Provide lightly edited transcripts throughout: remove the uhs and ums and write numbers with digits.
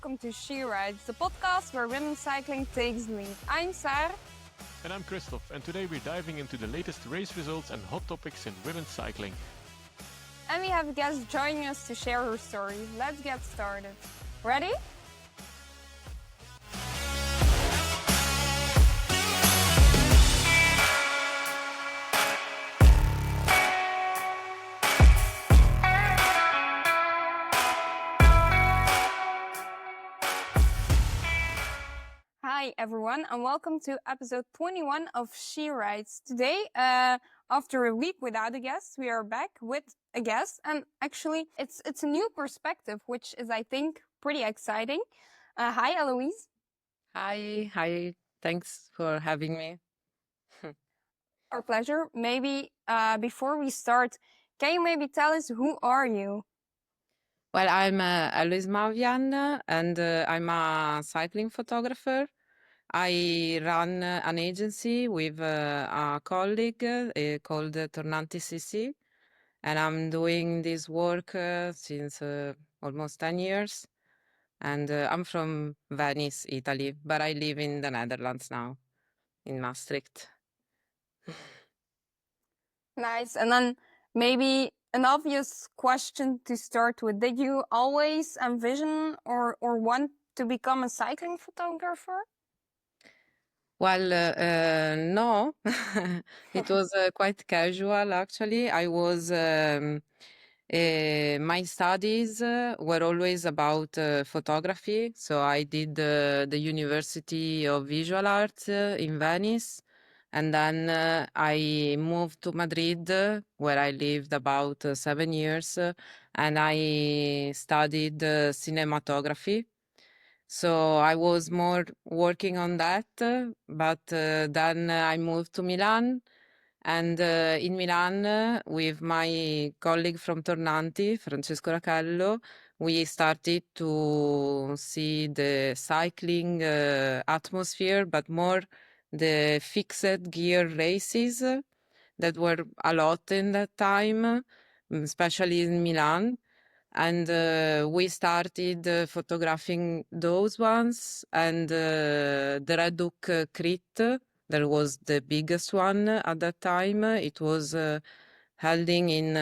welcome to She Rides, the podcast where women's cycling takes the lead. I'm Sarah. And I'm Christoph, and today we're diving into the latest race results and hot topics in women's cycling. And we have a guest joining us to share her story. Let's get started. Ready? Hi everyone, and welcome to episode 21 of She Rides. Today, after a week without a guest, we are back with a guest, and actually it's a new perspective, which is, I think, pretty exciting. Hi Eloise. Hi. Thanks for having me. Our pleasure. Maybe before we start, can you maybe tell us who are you? Well, I'm Eloise Mavian, and I'm a cycling photographer. I run an agency with a colleague called Tornanti CC, and I'm doing this work since almost 10 years. And I'm from Venice, Italy, but I live in the Netherlands now, in Maastricht. Nice. And then maybe an obvious question to start with. Did you always envision or want to become a cycling photographer? Well, no, it was quite casual actually. My studies were always about photography. So I did the University of Visual Arts in Venice. And then I moved to Madrid, where I lived about 7 years, and I studied cinematography. So I was more working on that, but then I moved to Milan, and in Milan, with my colleague from Tornanti, Francesco Rachello, we started to see the cycling atmosphere, but more the fixed gear races that were a lot in that time, especially in Milan. And we started photographing those ones, and the Red Hook Crit, that was the biggest one at that time. It was holding in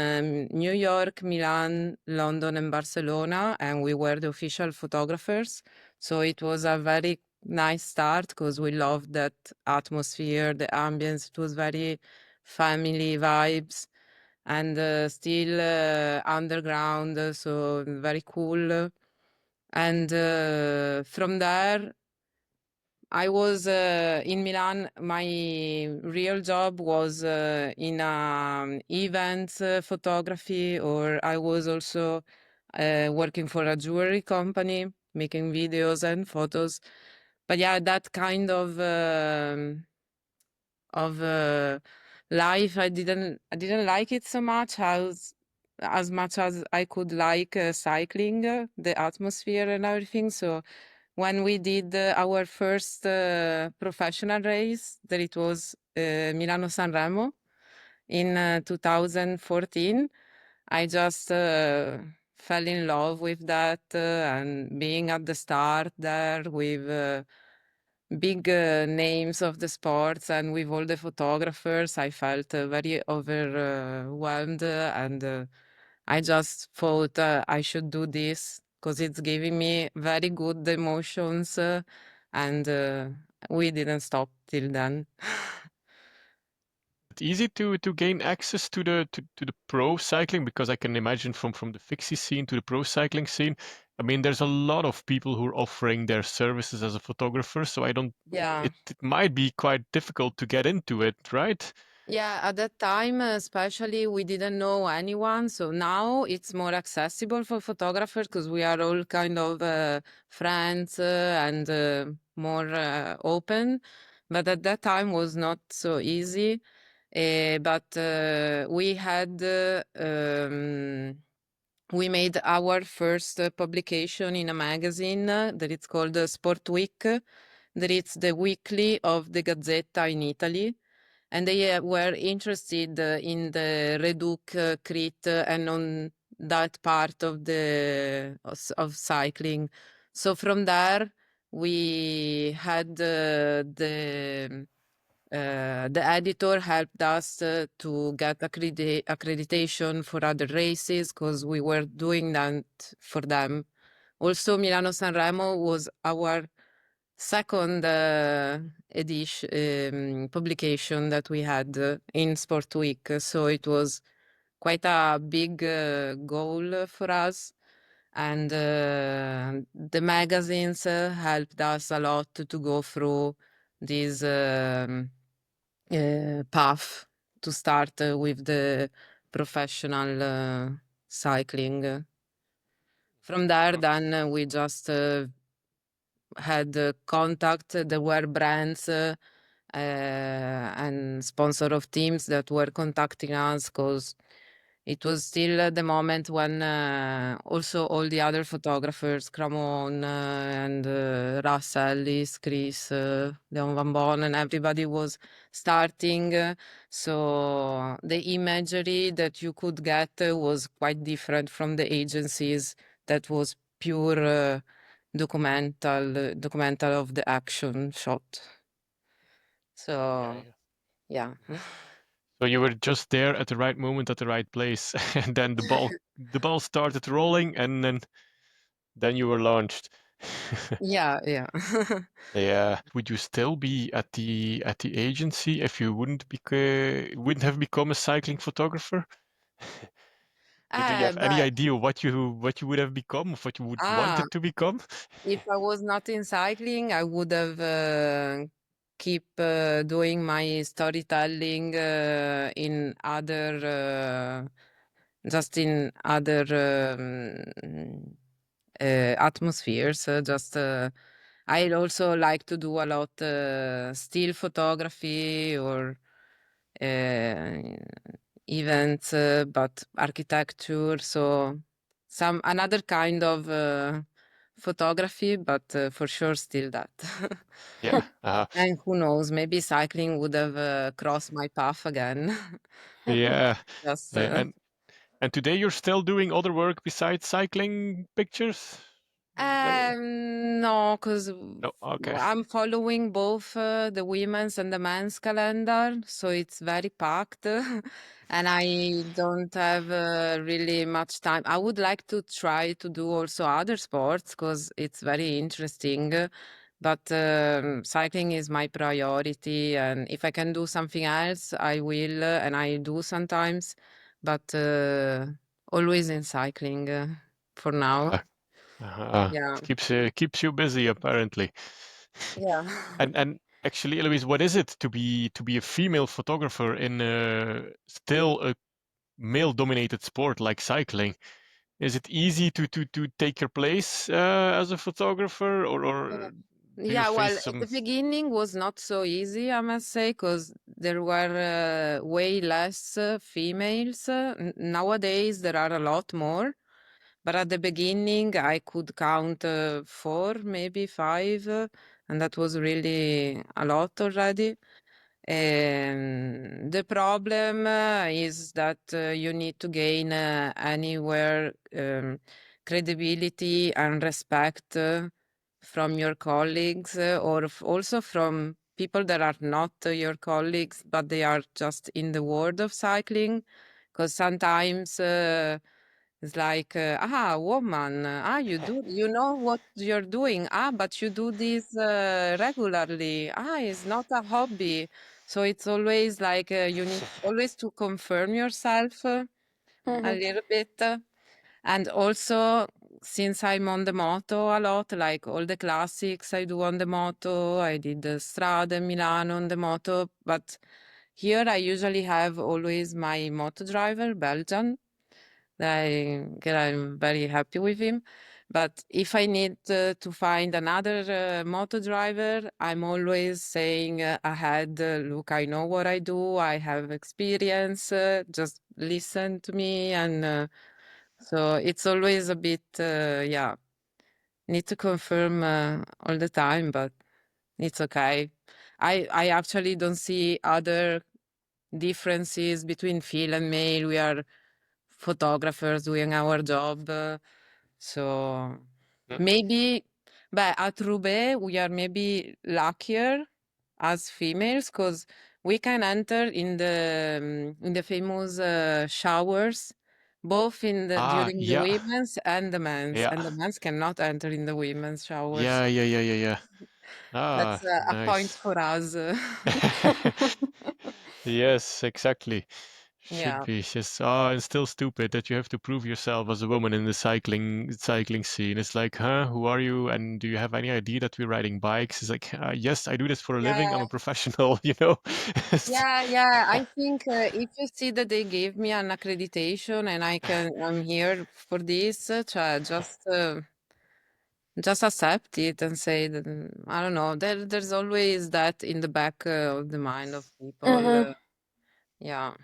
New York, Milan, London, and Barcelona, and we were the official photographers. So it was a very nice start because we loved that atmosphere, the ambience. It was very family vibes and still underground, so very cool. And from there, I was in Milan. My real job was in events photography, or I was also working for a jewelry company, making videos and photos. But yeah, that kind of life, I didn't like it so much as much as I could like cycling, the atmosphere and everything. So when we did our first professional race, that it was Milano-Sanremo in 2014, I just fell in love with that, and being at the start there with big names of the sports and with all the photographers, I felt very overwhelmed, and I just thought I should do this because it's giving me very good emotions, and we didn't stop till then. It's easy to gain access to the pro cycling, because I can imagine from the fixie scene to the pro cycling scene. I mean, there's a lot of people who are offering their services as a photographer, so Yeah. it might be quite difficult to get into it, right? Yeah, at that time, especially, we didn't know anyone. So now it's more accessible for photographers because we are all kind of friends and more open. But at that time was not so easy. But we made our first publication in a magazine that it's called Sport Week. That it's the weekly of the Gazzetta in Italy. And they were interested in the Red Hook Crit and on that part of cycling. So from there, we had the editor helped us to get accreditation for other races because we were doing that for them. Also, Milano-Sanremo was our second edition publication that we had in Sport Week. So it was quite a big goal for us. And the magazines helped us a lot to go through this path to start with the professional cycling. From there, then we just had contact. There were brands and sponsor of teams that were contacting us because it was still the moment when also all the other photographers, Cramon and Russ Ellis, Chris, Leon Van Bon, and everybody was starting. So the imagery that you could get was quite different from the agencies that was pure documental of the action shot. So yeah. So you were just there at the right moment at the right place, and then the ball started rolling, and then you were launched. Yeah. Yeah. Would you still be at the agency if you wouldn't have become a cycling photographer? Do you have any But idea what you would have become, of what you would wanted to become? if I was not in cycling, I would have keep doing my storytelling in other just in other atmospheres. I also like to do a lot still photography or uh, events, but architecture. So some another kind of photography, but for sure still that. Yeah. And who knows, maybe cycling would have crossed my path again. Yeah. Just And today you're still doing other work besides cycling pictures? no, because No. Okay. I'm following both the women's and the men's calendar, so it's very packed, and I don't have really much time. I would like to try to do also other sports because it's very interesting, but cycling is my priority, and if I can do something else, I will, and I do sometimes, but always in cycling for now. Yeah. It keeps you busy apparently. Yeah. And actually, Eloise, what is it to be a female photographer in still a male-dominated sport like cycling? Is it easy to take your place as a photographer, or do you Yeah, face well, at some? the beginning was not so easy, I must say, because there were way less females. Nowadays, there are a lot more. But at the beginning, I could count four, maybe five, and that was really a lot already. And the problem is that you need to gain anywhere credibility and respect from your colleagues or also from people that are not your colleagues, but they are just in the world of cycling. Because sometimes it's like, woman, you know what you're doing. But you do this regularly. It's not a hobby. So it's always like you need always to confirm yourself a little bit. And also, since I'm on the moto a lot, like all the classics I do on the moto, I did the Strade Milano on the moto, but here I usually have always my moto driver, Belgian. That I'm very happy with him. But if I need to find another moto driver, I'm always saying ahead, look, I know what I do, I have experience, just listen to me. And so it's always a bit, need to confirm all the time, but it's okay. I actually don't see other differences between female and male. We are photographers doing our job. So Hmm? maybe But at Roubaix, we are maybe luckier as females because we can enter in the famous showers, both in the Ah, during the yeah, women's and the men's, yeah, and the men's cannot enter in the women's showers. yeah. That's Ah, a point nice. for us. Yes, exactly. Should Yeah. be just and still stupid that you have to prove yourself as a woman in the cycling scene. It's like, huh, who are you? And do you have any idea that we're riding bikes? It's like, yes, I do this for a living. I'm Yeah. a professional, you know. Yeah. I think if you see that they gave me an accreditation and I'm here for this, cioè, just accept it and say that I don't know. There's always that in the back of the mind of people. Mhm. Yeah,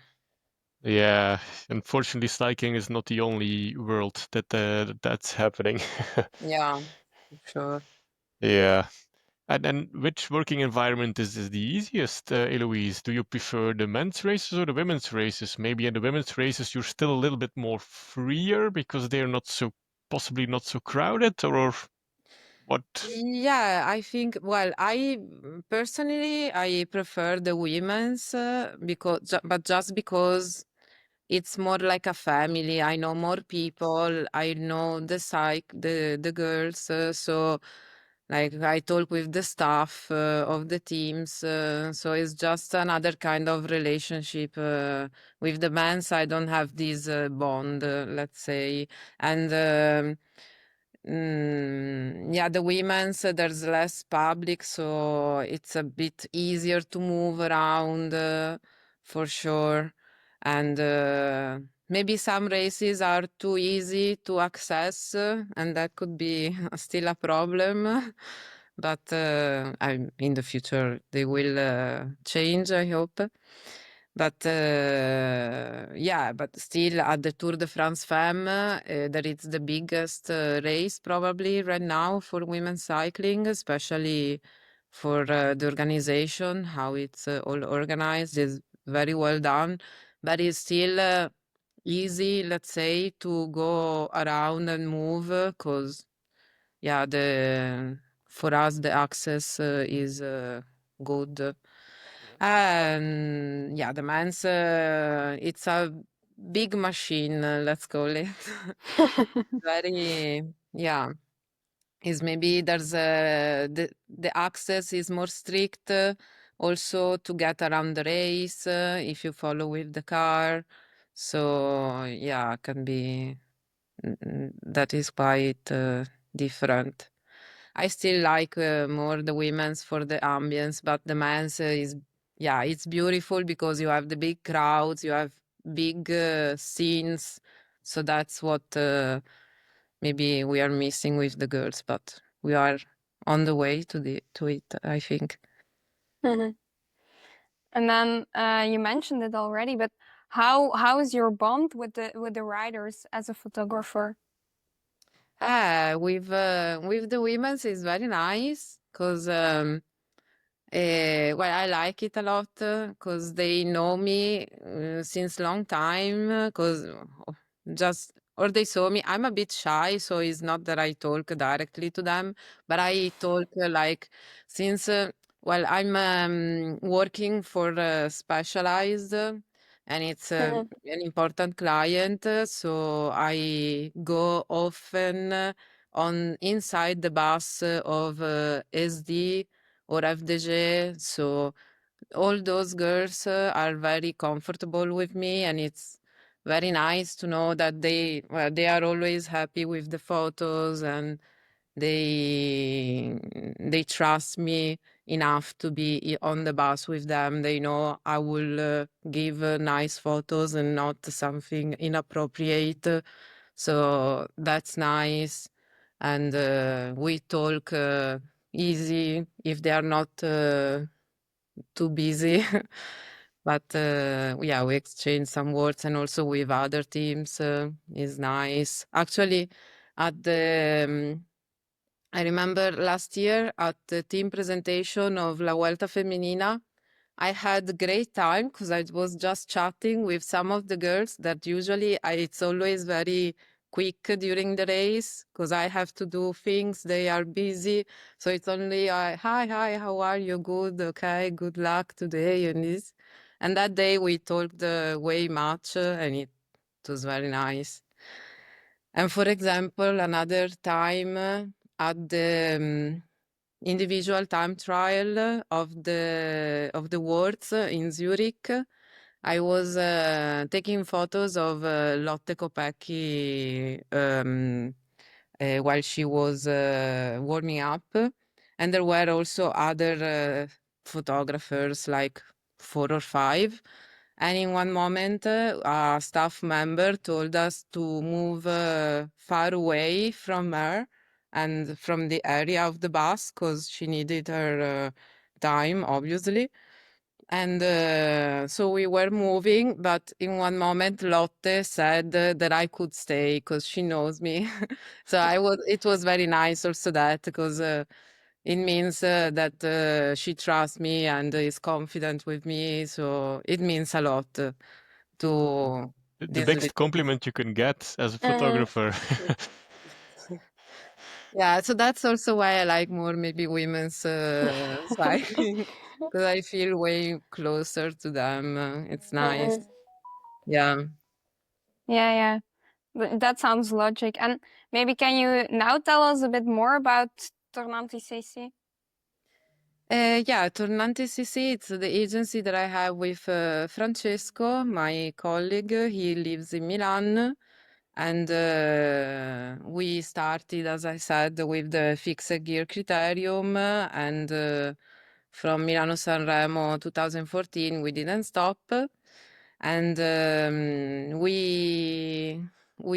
Yeah, unfortunately, cycling is not the only world that's happening. yeah, for sure. Yeah. And which working environment is the easiest, Eloise? Do you prefer the men's races or the women's races? Maybe in the women's races you're still a little bit more freer because they're not so possibly not so crowded, or what? Yeah, I think. Well, personally I prefer the women's but just because it's more like a family. I know more people. I know the girls. So like I talk with the staff of the teams. So it's just another kind of relationship. With the men's, I don't have this bond, let's say. And yeah, the women's, there's less public, so it's a bit easier to move around for sure. And maybe some races are too easy to access, and that could be still a problem. But in the future, they will change, I hope. But yeah, but still at the Tour de France Femme, that it's the biggest race probably right now for women cycling, especially for the organization, how it's all organized is very well done, but it's still easy, let's say, to go around and move because yeah, the for us the access is good. And yeah, the men's it's a big machine, let's call it. Very, yeah. Is maybe there's the access is more strict also to get around the race if you follow with the car. So yeah, can be that is quite different. I still like more the women's for the ambience, but the men's is, yeah, it's beautiful because you have the big crowds, you have big scenes. So that's what maybe we are missing with the girls, but we are on the way to it, I think. Mhm. And then you mentioned it already, but how is your bond with the riders as a photographer? With the women's is very nice because well, I like it a lot because they know me since long time. Because just or they saw me. I'm a bit shy, so it's not that I talk directly to them, but I talk like since well, I'm working for Specialized, and it's Mhm. an important client. So I go often on inside the bus of SD or FDG. So all those girls are very comfortable with me, and it's very nice to know that they are always happy with the photos, and they trust me enough to be on the bus with them. They know I will give nice photos and not something inappropriate. So that's nice. And we talk easy if they are not too busy. But yeah, we exchange some words, and also with other teams is nice. Actually, at the I remember last year at the team presentation of La Vuelta Femenina, I had a great time because I was just chatting with some of the girls that usually it's always very quick during the race because I have to do things. They are busy. So it's only, hi, how are you? Good, okay, good luck today and this. And that day we talked way much and it was very nice. And for example, another time at the individual time trial of the words in Zurich, I was taking photos of Lotte Kopecky while she was warming up, and there were also other photographers, like 4 or 5. And in one moment, a staff member told us to move far away from her and from the area of the bus because she needed her time, obviously. And so we were moving, but in one moment, Lotte said that I could stay because she knows me. So it was very nice also that because it means that she trusts me and is confident with me. So it means a lot to The this biggest little. compliment you can get as a Mhm. photographer. Yeah, so that's also why I like more maybe women's cycling because I feel way closer to them. It's nice. Mhm. Yeah. Yeah. That sounds logic. And maybe can you now tell us a bit more about Tornanti CC? Yeah, Tornanti CC, it's the agency that I have with Francesco, my colleague. He lives in Milan. And we started, as I said, with the fixed gear criterium. And from Milano-Sanremo 2014, we didn't stop. And we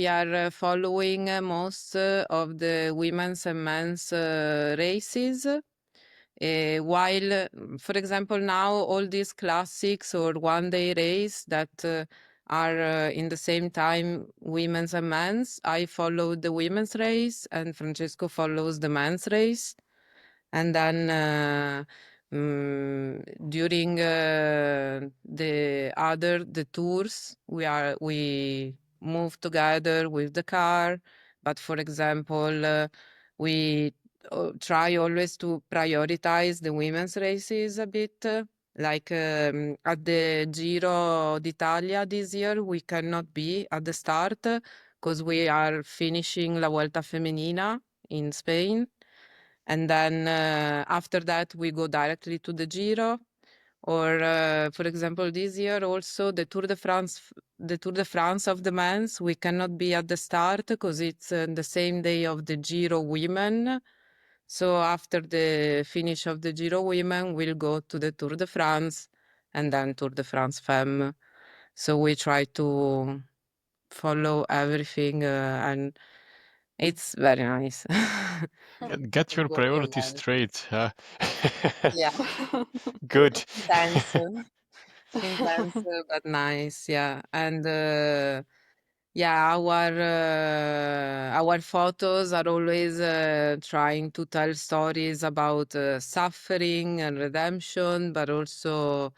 are following most of the women's and men's races. While, for example, now all these classics or one-day race that are in the same time women's and men's, I follow the women's race and Francesco follows the men's race. And then during the tours, we move together with the car. But for example, we try always to prioritize the women's races a bit. Like at the Giro d'Italia this year, we cannot be at the start because we are finishing La Vuelta Femenina in Spain. And then after that, we go directly to the Giro. Or, for example, this year also the Tour de France of the men's, we cannot be at the start because it's the same day of the Giro women. So after the finish of the Giro women, we'll go to the Tour de France and then Tour de France Femme. So we try to follow everything and it's very nice. Get your Going priorities well. straight. Huh? Yeah. Good. Intense. Intense, but nice, yeah. And yeah, our photos are always trying to tell stories about suffering and redemption, but also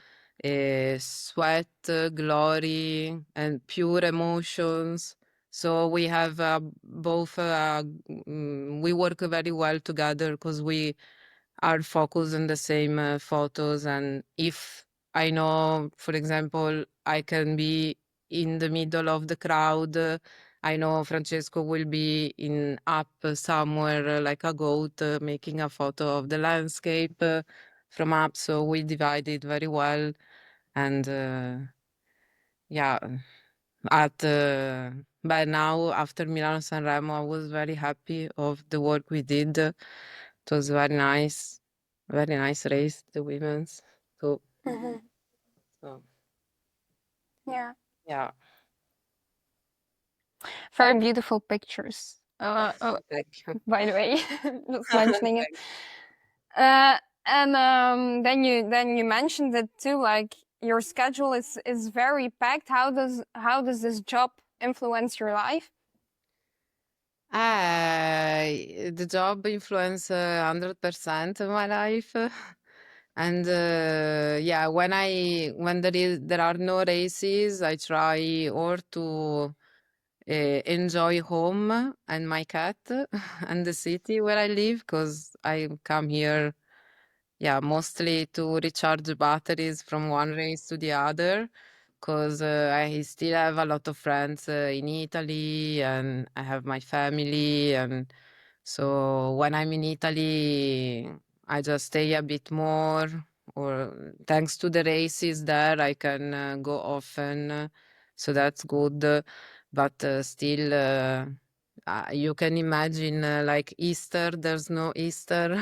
sweat, glory, and pure emotions. So we have both. We work very well together because we are focused on the same photos. And if I know, for example, I can be in the middle of the crowd, I know Francesco will be in up somewhere like a goat making a photo of the landscape from up. So we divide it very well. And yeah, by now after Milano Sanremo, I was very happy of the work we did. It was very nice race, the women's. So, Mhm. so Yeah. yeah. Very beautiful pictures. Thank you. By the way, just mentioning it. Thank And then you mentioned it too, like your schedule is very packed. How does this job influence your life? The job influenced 100% of my life. And yeah, when there are no races, I try or to enjoy home and my cat and the city where I live, because I come here, yeah, mostly to recharge batteries from one race to the other, because I still have a lot of friends in Italy, and I have my family, and so when I'm in Italy, I just stay a bit more, or thanks to the races there, I can go often, so that's good. But still, you can imagine like Easter, there's no Easter,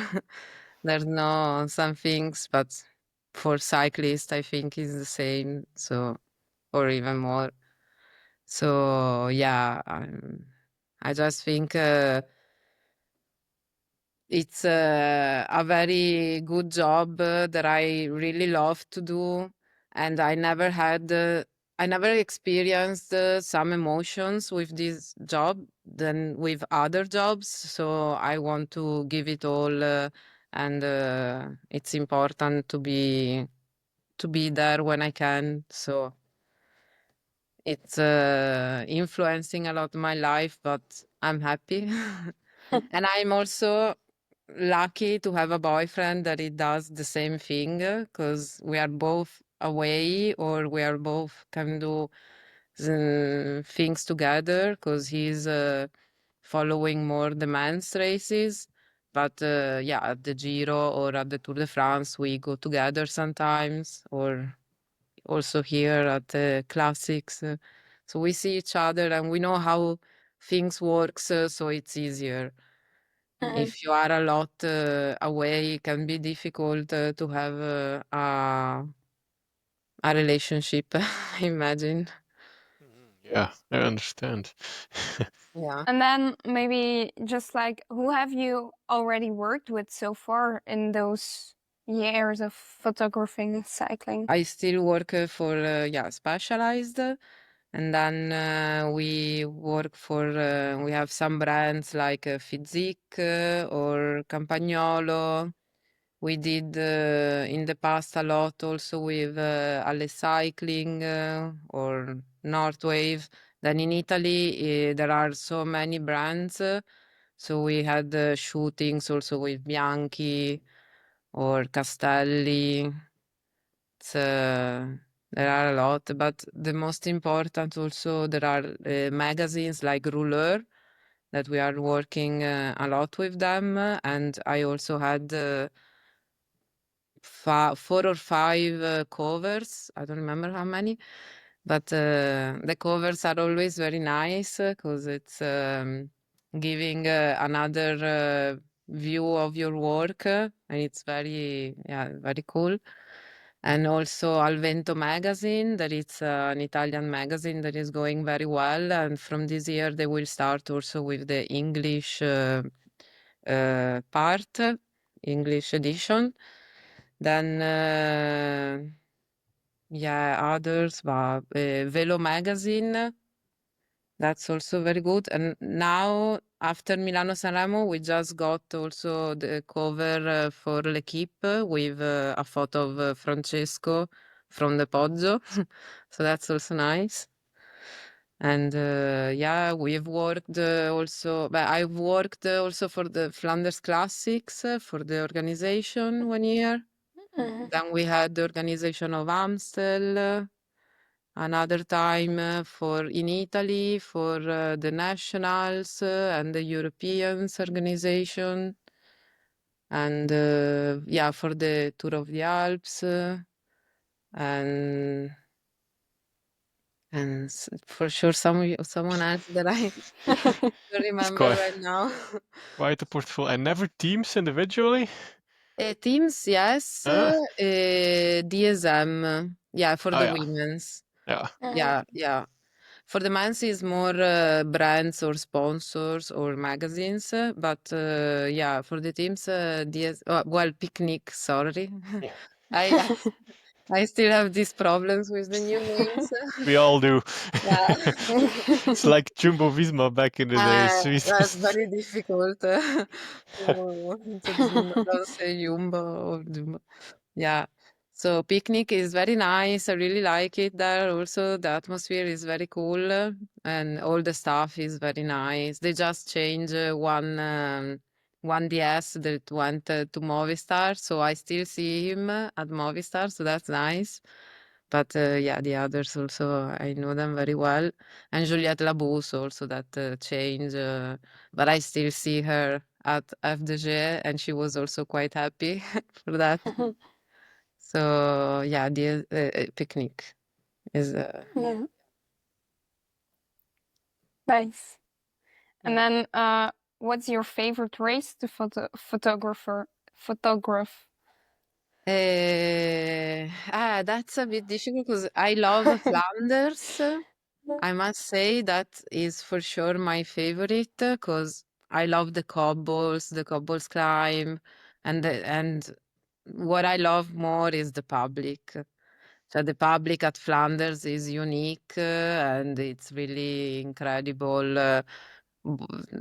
there's no some things, but for cyclists, I think is the same, so, or even more. So yeah, I just think it's a very good job that I really love to do, and I never experienced some emotions with this job than with other jobs. So I want to give it all, and it's important to be there when I can. So it's influencing a lot my life, but I'm happy. And I'm also lucky to have a boyfriend that he does the same thing, because we are both away, or we are both can do things together, because he's following more the men's races. But yeah, at the Giro or at the Tour de France, we go together sometimes, or also here at the classics. So we see each other and we know how things works, so it's easier. If you are a lot away, it can be difficult to have a relationship, I imagine. Yeah, I understand. Yeah. And then maybe just like, who have you already worked with so far in those years of photographing and cycling? I still work for yeah, Specialized, and then we work for we have some brands like Physique or Campagnolo. We did in the past a lot also with Ale Cycling or Northwave. Then in Italy, there are so many brands. So we had shootings also with Bianchi or Castelli. It's, there are a lot, but the most important also, there are magazines like Rouleur that we are working a lot with them. And I also had 4 or 5 covers. I don't remember how many, but the covers are always very nice because it's giving another view of your work, and it's very, yeah, very cool. And also Alvento magazine, that it's an Italian magazine that is going very well. And from this year, they will start also with the English part, English edition. Then, yeah, others, but Velo magazine, that's also very good. And now, after Milano-Sanremo, we just got also the cover for L'Equipe with a photo of Francesco from the Poggio. So that's also nice. And yeah, we've worked also, but I've worked also for the Flanders Classics for the organization 1 year. Then we had the organization of Amstel, another time for in Italy for the nationals and the Europeans organization, and yeah, for the Tour of the Alps, and for sure someone else that I don't It's remember right now. quite a portfolio. And never teams individually? Teams, yes. Ah, DSM, yeah, for oh the yeah, women's. yeah. Yeah, yeah. For the men's is more brands or sponsors or magazines, but yeah, for the teams, well, picnic. Sorry, Yeah. I I still have these problems with the new names. We all do. Yeah. It's like Jumbo Visma back in the days. That's very difficult to don't say Jumbo or Jumbo. Yeah. So picnic is very nice. I really like it there. Also, the atmosphere is very cool, and all the stuff is very nice. They just changed one DS that went to Movistar, so I still see him at Movistar, so that's nice. But yeah, the others also I know them very well, and Juliette Labous also that changed, but I still see her at FDG, and she was also quite happy for that. So yeah, the picnic is Yeah. Nice. And then, what's your favorite race to photograph? That's a bit difficult because I love Flanders. I must say that is for sure my favorite because I love the cobbles climb, and what I love more is the public. So the public at Flanders is unique and it's really incredible.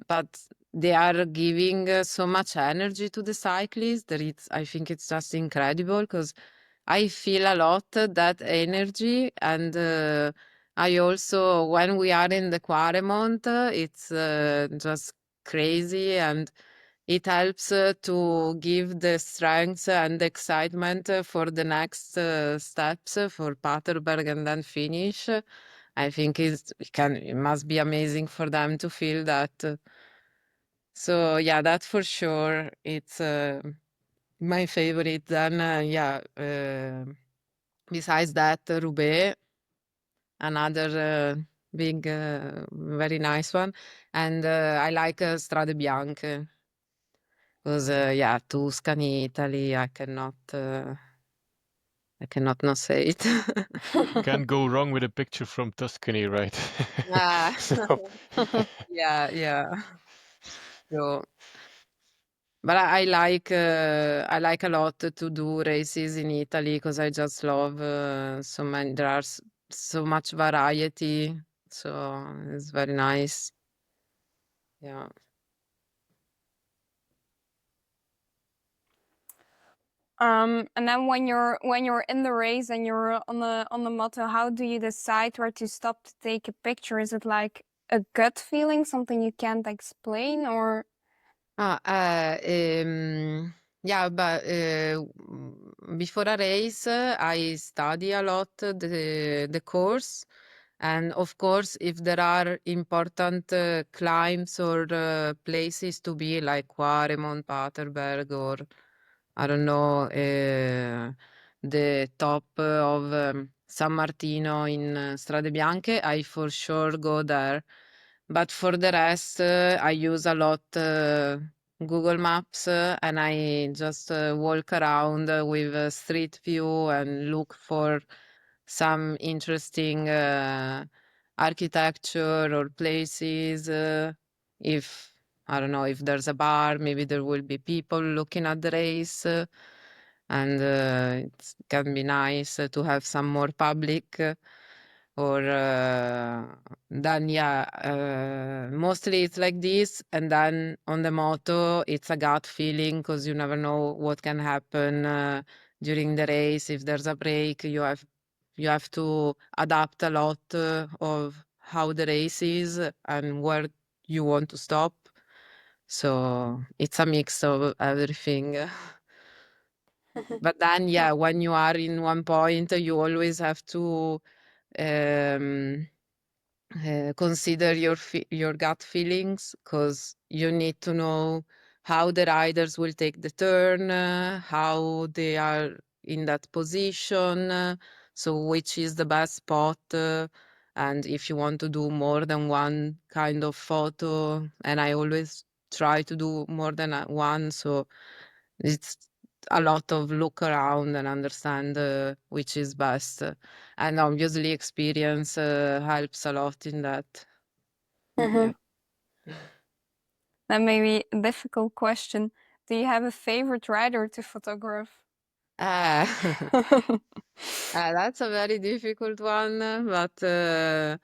But they are giving so much energy to the cyclists that I think it's just incredible because I feel a lot that energy. And I also, when we are in the Quaremont, it's just crazy and it helps to give the strength and excitement for the next steps for Paterberg and then finish. I think it must be amazing for them to feel that. So yeah, that for sure. It's my favorite. Then yeah, besides that, Roubaix, another big, very nice one, and I like Strade Bianche. Because yeah, Tuscany, Italy, I cannot not say it. Can't go wrong with a picture from Tuscany, right? Ah, So, yeah, yeah. So, but I like a lot to do races in Italy because I just love so many. There are so much variety, so it's very nice. Yeah. And then when you're in the race and you're on the moto, how do you decide where to stop to take a picture? Is it like a gut feeling, something you can't explain, or? Ah, yeah, but before a race, I study a lot the course, and of course, if there are important climbs or places to be like Quaremont, Paterberg, or I don't know, the top of San Martino in Strade Bianche, I for sure go there. But for the rest, I use a lot Google Maps and I just walk around with Street View and look for some interesting architecture or places. If I don't know if there's a bar, maybe there will be people looking at the race. And it can be nice to have some more public or then yeah, mostly it's like this, and then on the moto it's a gut feeling because you never know what can happen during the race. If there's a break, you have to adapt a lot of how the race is and where you want to stop. So it's a mix of everything. But then yeah, when you are in one point, you always have to um, consider your gut feelings because you need to know how the riders will take the turn, how they are in that position, so which is the best spot, and if you want to do more than one kind of photo, and I always try to do more than one, so it's a lot of look around and understand which is best. And obviously, experience helps a lot in that. Yeah. That may be a difficult question. Do you have a favorite rider to photograph? Ah, that's a very difficult one, but um,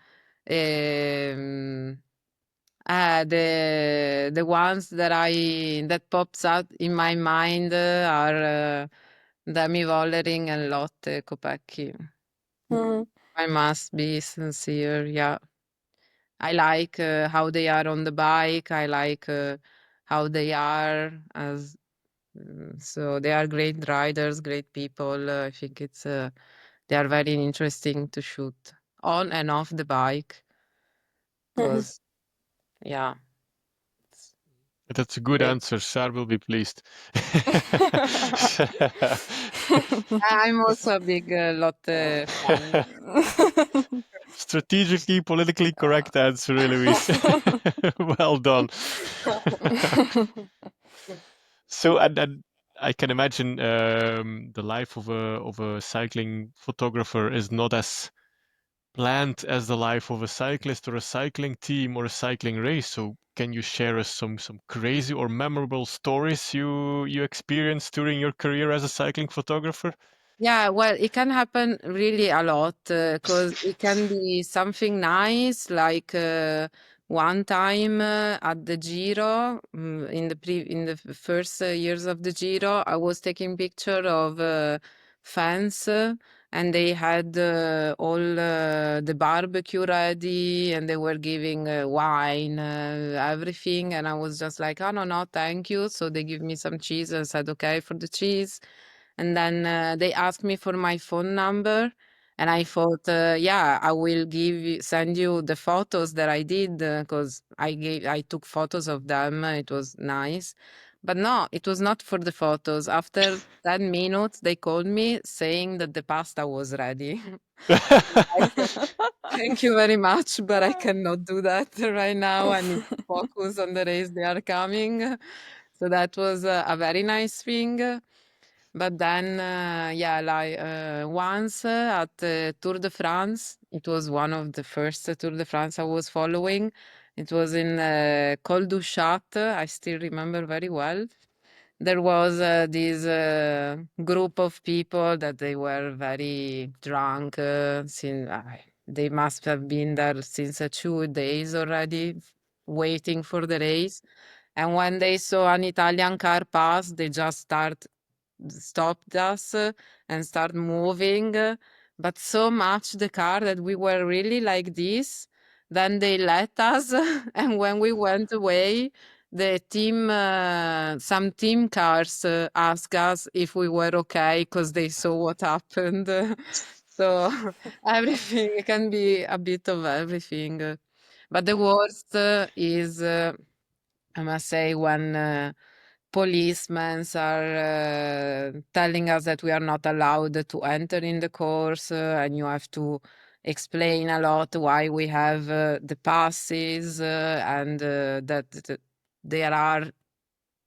the ones that pops out in my mind are Demi Vollering and Lotte Kopecky. Mm. I must be sincere, yeah. I like how they are on the bike. I like how they are as so they are great riders, great people. I think it's they are very interesting to shoot on and off the bike because yeah, That's a good they, answer. Sar will be pleased. I'm also a big Lotte fan. Strategically, politically correct answer, Eloise. Well done. So, and I can imagine the life of a cycling photographer is not as planned as the life of a cyclist or a cycling team or a cycling race. So, can you share us some crazy or memorable stories you experienced during your career as a cycling photographer? Yeah, well, it can happen really a lot because it can be something nice, like one time at the Giro, in the first years of the Giro, I was taking picture of fans, and they had all the barbecue ready, and they were giving wine, everything, and I was just like, oh no, no, thank you. So they give me some cheese, and said, okay, for the cheese. And then they asked me for my phone number, and I thought, yeah, I will send you the photos that I did because I took photos of them. It was nice, but no, it was not for the photos. After 10 minutes, they called me saying that the pasta was ready. I said, thank you very much, but I cannot do that right now. I need to focus on the race they are coming. So that was a very nice thing. But then, yeah, like once at Tour de France, it was one of the first Tour de France I was following. It was in Col du Chat. I still remember very well. There was this group of people that they were very drunk. They must have been there since 2 days already, waiting for the race. And when they saw an Italian car pass, they just stopped us and start moving, but so much the car that we were really like this. Then they let us, and when we went away, the team, some team cars asked us if we were okay because they saw what happened. So everything can be a bit of everything. But the worst is, I must say, when policemen are telling us that we are not allowed to enter in the course, and you have to explain a lot why we have the passes, and that there are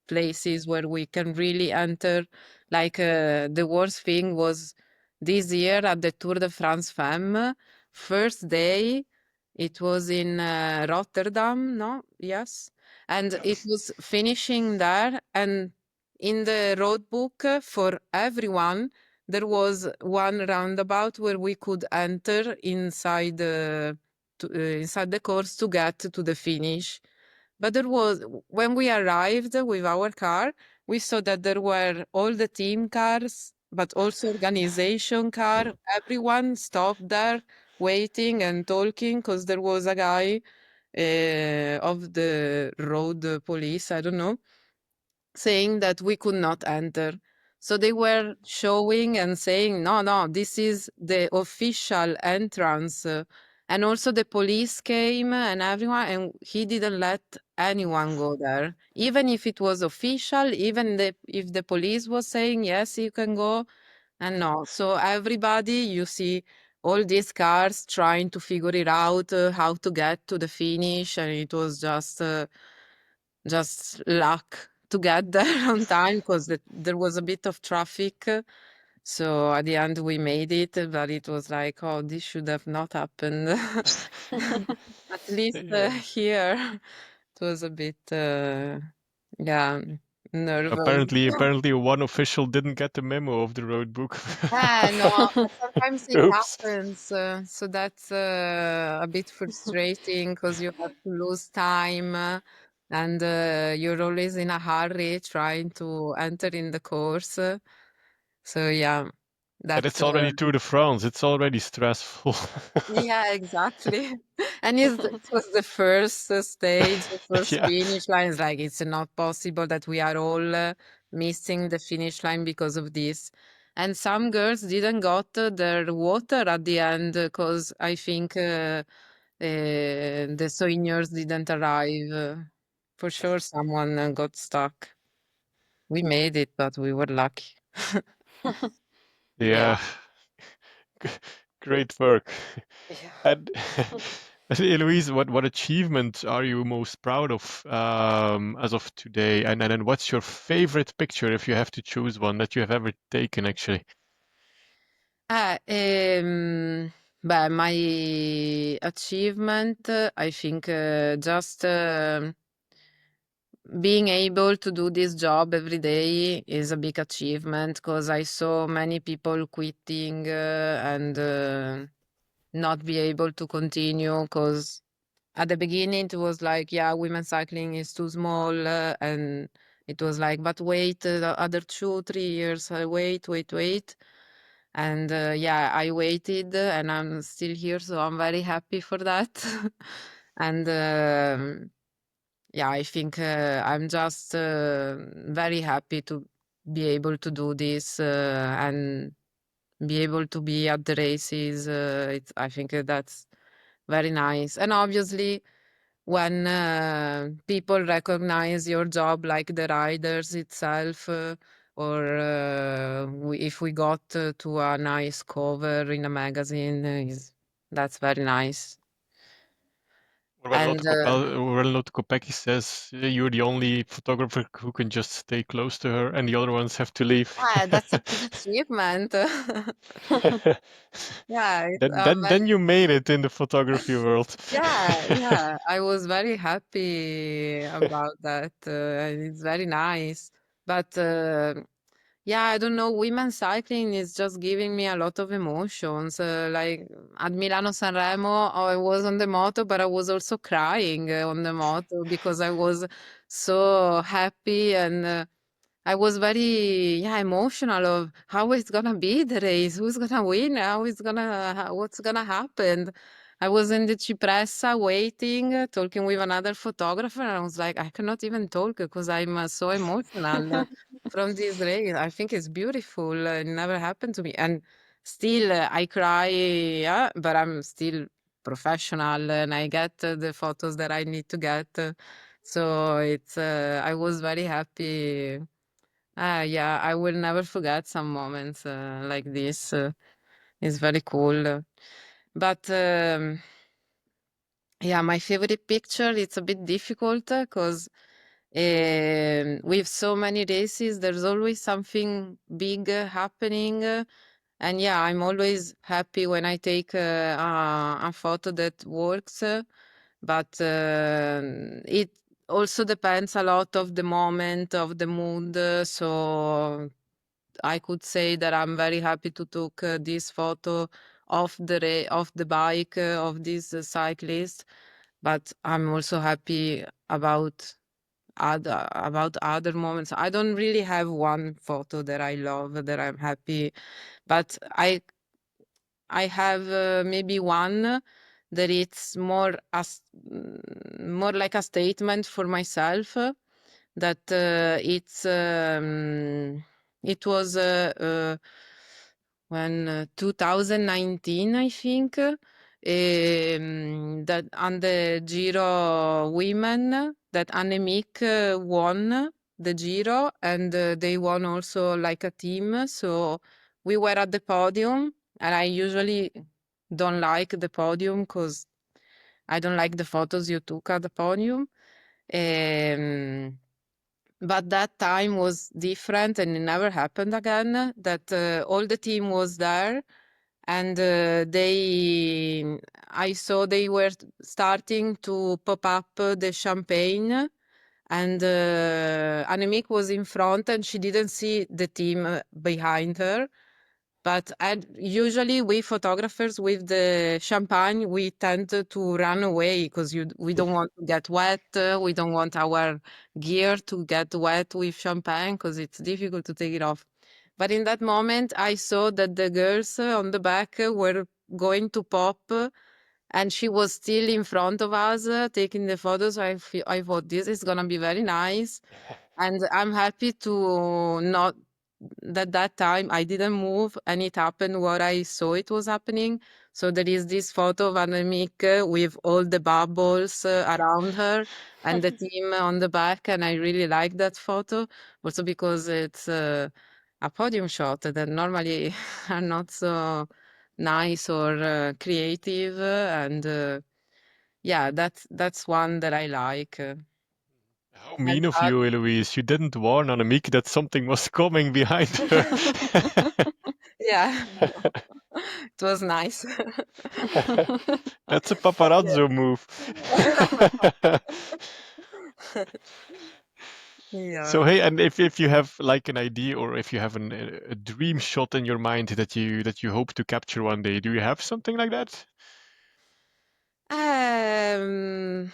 places where we can really enter. Like the worst thing was this year at the Tour de France Femme, first day, it was in Rotterdam, no? Yes. And it was finishing there, and in the road book for everyone, there was one roundabout where we could enter inside the course to get to the finish. But there was, when we arrived with our car, we saw that there were all the team cars, but also organization car. Everyone stopped there waiting and talking because there was a guy of the road police, I don't know, saying that we could not enter. So they were showing and saying, no, no, this is the official entrance. And also the police came and everyone, and he didn't let anyone go there. Even if it was official, even if the police was saying, yes, you can go, and no. So everybody, you see all these cars trying to figure it out, how to get to the finish. And it was just luck to get there on time because there was a bit of traffic. So at the end we made it, but it was like, oh, this should have not happened. At least here it was a bit, yeah, nervous. Apparently, one official didn't get the memo of the road book. No, but sometimes it Oops. happens. So that's a bit frustrating because you have to lose time, and you're always in a hurry trying to enter in the course. So yeah, And that's it's already Tour de France. It's already stressful. yeah, exactly. And it was the first stage, the first Yeah. finish line. It's like it's not possible that we are all missing the finish line because of this. And some girls didn't got their water at the end because I think the soigneurs didn't arrive. For sure, someone got stuck. We made it, but we were lucky. Yeah. Yeah. Great work. Yeah. And Eloise, what achievement are you most proud of as of today? And what's your favorite picture if you have to choose one that you have ever taken, actually? Ah, beh, my achievement, I think, just being able to do this job every day is a big achievement because I saw many people quitting and not be able to continue because at the beginning it was like, yeah, women's cycling is too small, and it was like, but wait, the other 2, 3 years, wait. And yeah, I waited and I'm still here, so I'm very happy for that. And yeah, I think I'm just very happy to be able to do this and be able to be at the races. I think that's very nice. And obviously, when people recognize your job, like the riders itself, or if we got to a nice cover in a magazine, that's very nice. And Well, Kopecky says you're the only photographer who can just stay close to her, and the other ones have to leave. that's a big achievement. Yeah, Then you made it in the photography world. yeah, I was very happy about that. And it's very nice. But yeah, I don't know. Women's cycling is just giving me a lot of emotions. Like at Milano Sanremo, I was on the moto, but I was also crying on the moto because I was so happy and I was very, yeah, emotional of how it's gonna be the race, who's gonna win, what's gonna happen. I was in the Cipressa waiting, talking with another photographer, and I was like, I cannot even talk because I'm so emotional from this race. I think it's beautiful. It never happened to me, and still I cry, yeah, but I'm still professional, and I get the photos that I need to get. So it's, I was very happy. Ah, yeah, I will never forget some moments like this. It's very cool. But yeah, my favorite picture, it's a bit difficult because with so many races, there's always something big happening. And yeah, I'm always happy when I take a photo that works. But it also depends a lot of the moment, of the mood. So I could say that I'm very happy to took this photo of the bike of this cyclist, but I'm also happy about other moments. I don't really have one photo that I love that I'm happy, but I have maybe one that it's more like a statement for myself that it was when 2019 I think that on the Giro women that Annemiek won the Giro and they won also like a team, so we were at the podium and I usually don't like the podium because I don't like the photos you took at the podium. Um, but that time was different and it never happened again. That all the team was there and I saw they were starting to pop up the champagne and Annemiek was in front and she didn't see the team behind her. But usually we photographers with the champagne, we tend to run away because we don't want to get wet. We don't want our gear to get wet with champagne because it's difficult to take it off. But in that moment, I saw that the girls on the back were going to pop, and she was still in front of us taking the photos. I thought this is gonna be very nice, and I'm happy to not that time I didn't move and it happened what I saw it was happening. So there is this photo of Annemiek with all the bubbles around her and the team on the back, and I really like that photo also because it's a podium shot that normally are not so nice or creative, and yeah, that's one that I like. How And mean of you, Eloise. You didn't warn Annemiek that something was coming behind her. yeah, it was nice. That's a paparazzo move. So Yeah. hey, and if you have like an idea or if you have a dream shot in your mind that you hope to capture one day, do you have something like that? Um,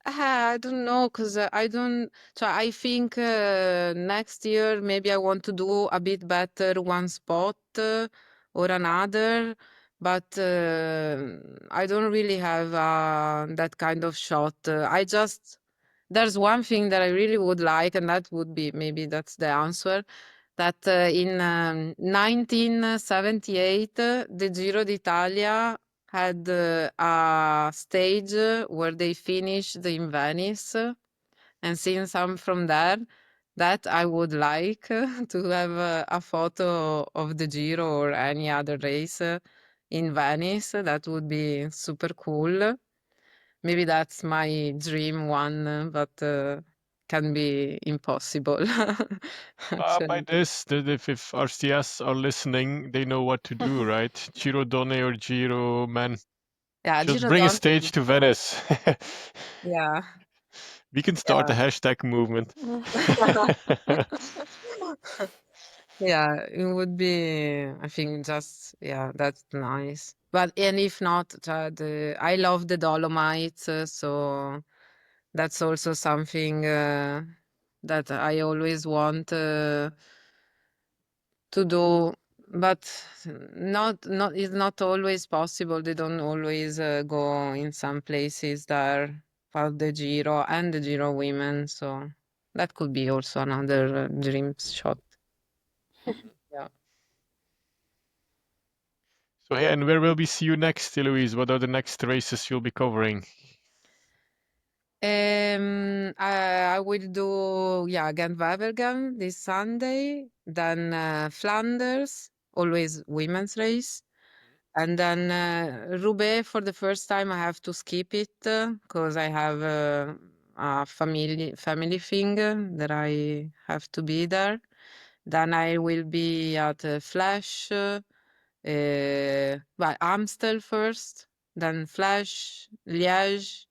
I don't know, because I don't. So I think next year maybe I want to do a bit better one spot or another, but I don't really have that kind of shot. There's one thing that I really would like, and that would be maybe that's the answer. That in 1978, the Giro d'Italia had a stage where they finished in Venice, and since I'm from there, that I would like to have a photo of the Giro or any other race in Venice. That would be super cool. Maybe that's my dream one, but can be impossible, By actually. this, that if RCS are listening, they know what to do, right? Giro Donne or Giro, man. Yeah, Just Giro bring a d'Italia. stage to Venice. Yeah, We can start a yeah. hashtag movement. Yeah, it would be, I think, just, yeah, that's nice. But, and if not, I love the Dolomites, so that's also something that I always want to do. But not it's not always possible. They don't always go in some places that are part of the Giro and the Giro women, so that could be also another dream shot. Yeah. So hey, and where will we see you next, Eloise? What are the next races you'll be covering? I will do, yeah, Gent-Wevelgem this Sunday, then Flanders, always women's race, and then Roubaix for the first time. I have to skip it because I have a family thing that I have to be there. Then I will be at Flash, but Amstel first, then Flash, Liège,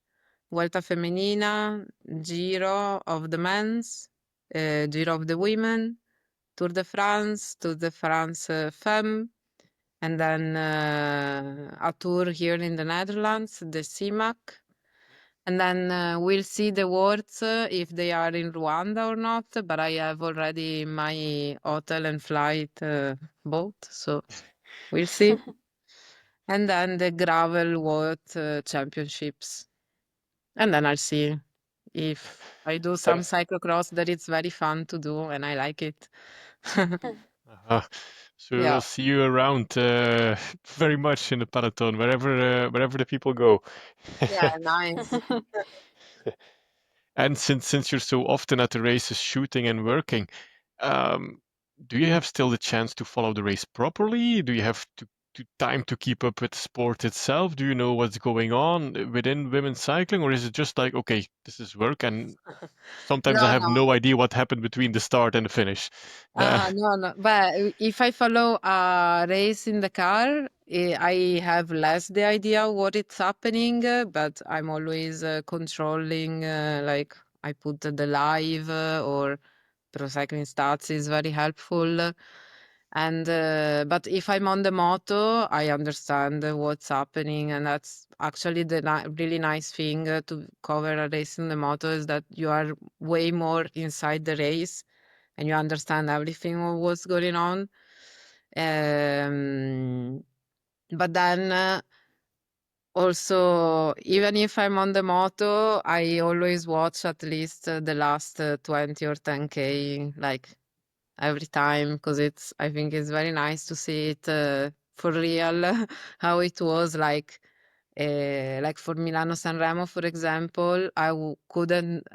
Vuelta Femenina, Giro of the men's, Giro of the women, Tour de France Femme, and then a tour here in the Netherlands, the CIMAC. And then we'll see the words if they are in Rwanda or not, but I have already my hotel and flight booked, so we'll see. And then the gravel world championships. And then I'll see if I do some cyclocross that it's very fun to do and I like it. Uh, so Yeah. we'll see you around very much in the peloton, wherever the people go. Yeah, nice. And since you're so often at the races, shooting and working, um, do you have still the chance to follow the race properly? Do you have to time to keep up with the sport itself? Do you know what's going on within women's cycling, or is it just like, okay, this is work, and sometimes I No, have no. no idea what happened between the start and the finish? Uh, No, no. But if I follow a race in the car, I have less the idea what it's happening, but I'm always controlling, like I put the live or Pro Cycling Stats is very helpful. And but if I'm on the moto, I understand what's happening, and that's actually the really nice thing to cover a race in the moto is that you are way more inside the race and you understand everything what was going on. But then also, even if I'm on the moto, I always watch at least the last 20 or 10K, like every time, because I think it's very nice to see it for real, how it was like for Milano-Sanremo, for example. Couldn't,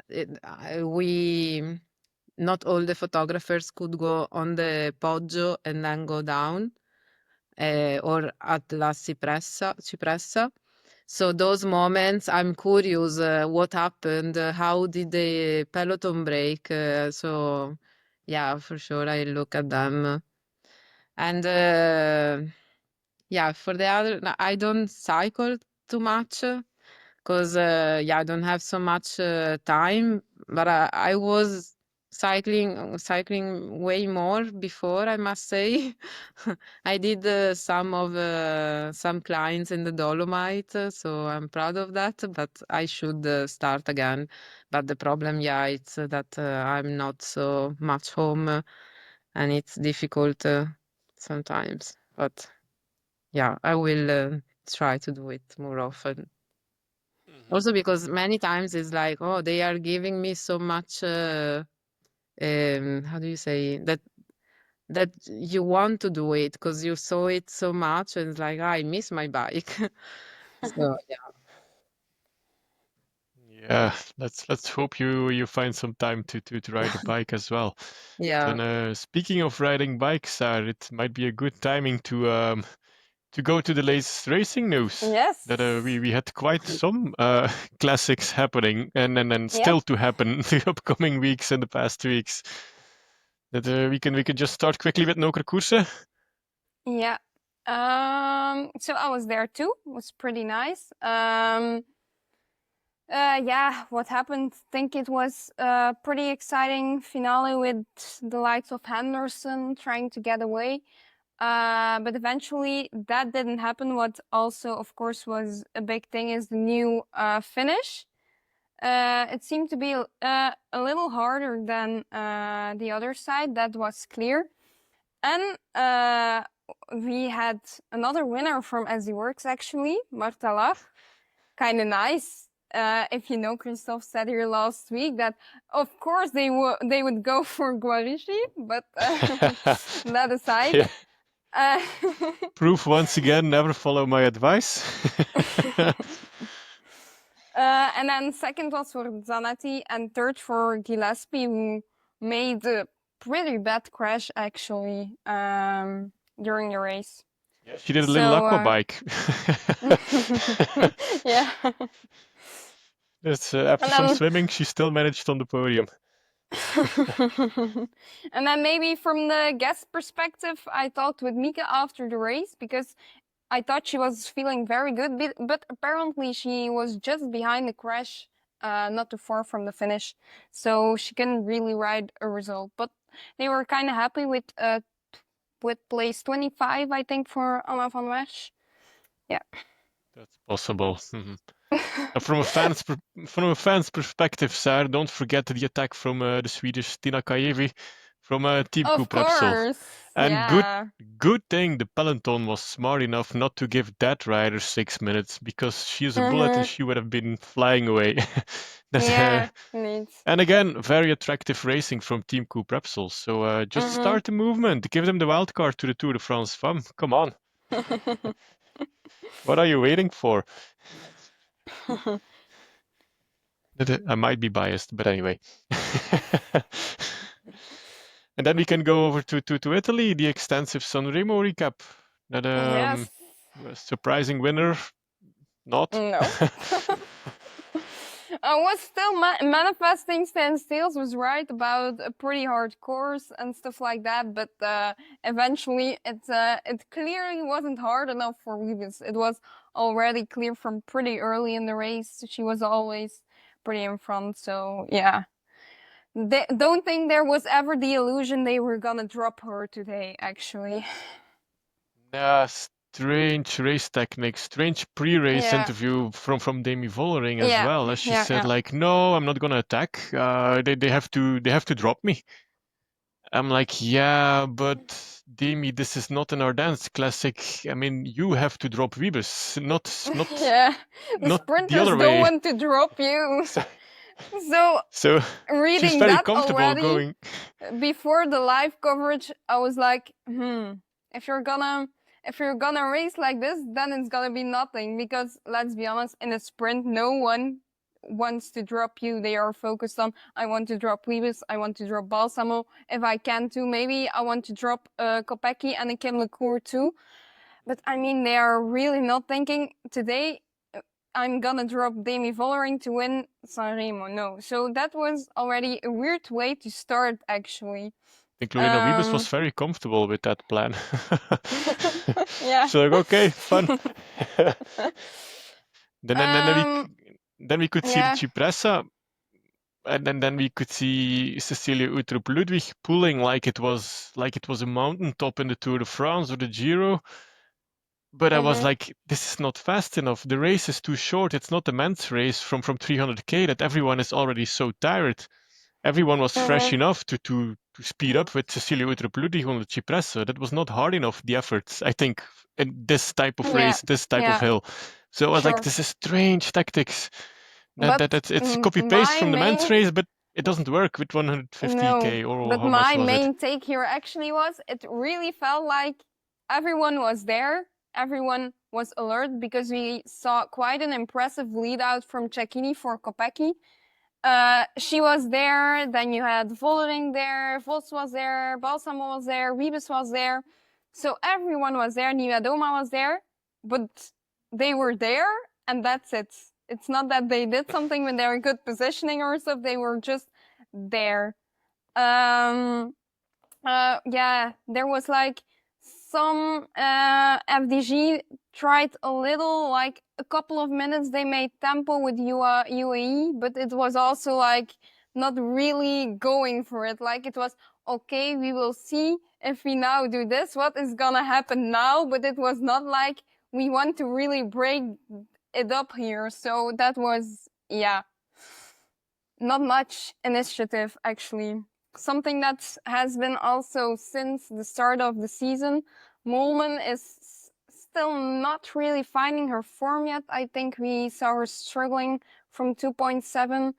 not all the photographers could go on the Poggio and then go down, or at La Cipressa. So those moments, I'm curious what happened, how did the peloton break? So yeah, for sure, I look at them. And yeah, for the other, I don't cycle too much because yeah, I don't have so much time. But I was cycling way more before, I must say. I did some clients in the Dolomite, so I'm proud of that. But I should start again. But the problem, yeah, it's that I'm not so much home, and it's difficult sometimes. But yeah, I will try to do it more often. Also because many times it's like, oh, they are giving me so much, how do you say that you want to do it because you saw it so much, and it's like, I miss my bike. So Yeah, let's hope you find some time to ride a bike as well. yeah. Then speaking of riding bikes, it might be a good timing to go to the latest racing news. Yes. That we had quite some classics happening, and Yep. still to happen the upcoming weeks and the past weeks. That we can just start quickly with Nokere Koerse. Yeah. So I was there too. It was pretty nice. Yeah, what happened? Think it was a pretty exciting finale with the likes of Henderson trying to get away. But eventually that didn't happen. What also, of course, was a big thing is the new finish. It seemed to be a little harder than the other side. That was clear. And we had another winner from As He Works, actually, Marta Lach. Kind of nice. If you know, Christophe said here last week that, of course, they would go for Guarici, but that aside. Yeah. Proof once again, never follow my advice. And then second was for Zanetti, and third for Gillespie, who made a pretty bad crash, actually, during the race. Yeah, she did a little aqua bike. Yeah. After some swimming, she still managed on the podium. And then maybe from the guest perspective, I talked with Mika after the race because I thought she was feeling very good, but apparently she was just behind the crash, not too far from the finish, so she couldn't really ride a result. But they were kind of happy with place 25, I think, for Anna van Wersch. Yeah, that's possible. From a fan's perspective, Sarah, don't forget the attack from the Swedish Tina Kajevi from Team of Coop Repsol. course. And Yeah. good thing the peloton was smart enough not to give that rider 6 minutes, because she's a bullet and she would have been flying away. Yeah, neat. And again, very attractive racing from Team Coop Repsol. So just start the movement, give them the wild card to the Tour de France Femme. Come on. What are you waiting for? I might be biased, but anyway. And then we can go over to Italy, the extensive Sanremo recap. That Yes. surprising winner, not. No. What's still manifesting standstills was right about a pretty hard course and stuff like that, but eventually it clearly wasn't hard enough for Wiebes. It was already clear from pretty early in the race. She was always pretty in front, so yeah. Don't think there was ever the illusion they were gonna drop her today, actually. Yeah, strange race techniques, strange pre-race interview from Demi Vollering as well. As she said, like, no, I'm not gonna attack. They have to drop me. I'm like, yeah, but Demi, this is not an Ardennes classic. I mean, you have to drop Wiebes, not Yeah, the not the sprinters other don't way. want to drop you. So, So so she's reading very that comfortable already going. before the live coverage, I was like, if you're gonna race like this, then it's gonna be nothing. Because let's be honest, in a sprint, no one wants to drop you. They are focused on, I want to drop Wiebes, I want to drop Balsamo. If I can too, maybe I want to drop Kopecky and a Kim LeCour too. But I mean, they are really not thinking today, I'm gonna drop Demi Vollering to win Sanremo. No. So that was already a weird way to start, actually. I think Lorena Wiebes was very comfortable with that plan. Yeah. So like, okay, fun. Then we could see the yeah. Cipressa, and then we could see Cecilia Uttrup Ludwig pulling like it was a mountaintop in the Tour de France or the Giro. But I was like, this is not fast enough. The race is too short. It's not a men's race from 300k that everyone is already so tired. Everyone was fresh enough to speed up with Cecilia Uttrup Ludwig on the Cipressa. That was not hard enough, the efforts, I think, in this type of race, this type of hill. So I was like, this is strange tactics. It's copy paste from the men's race, but it doesn't work with 150k or but how much was my main it? take here actually was it really felt like everyone was there, everyone was alert, because we saw quite an impressive lead out from Cecchini for Kopecky. She was there, then you had Vollering there, Vos was there, Balsamo was there, Wiebes was there. So everyone was there, Nieuwedoma was there, but they were there and that's it. It's not that they did something with their good positioning or stuff, they were just there. Yeah, there was like some FDG tried a little, like a couple of minutes they made tempo with UAE, but it was also like not really going for it. Like it was, okay, we will see if we now do this, what is gonna happen now? But it was not like we want to really break it up here. So that was, yeah, not much initiative actually. Something that has been also since the start of the season. Moolman is still not really finding her form yet. I think we saw her struggling from 2.7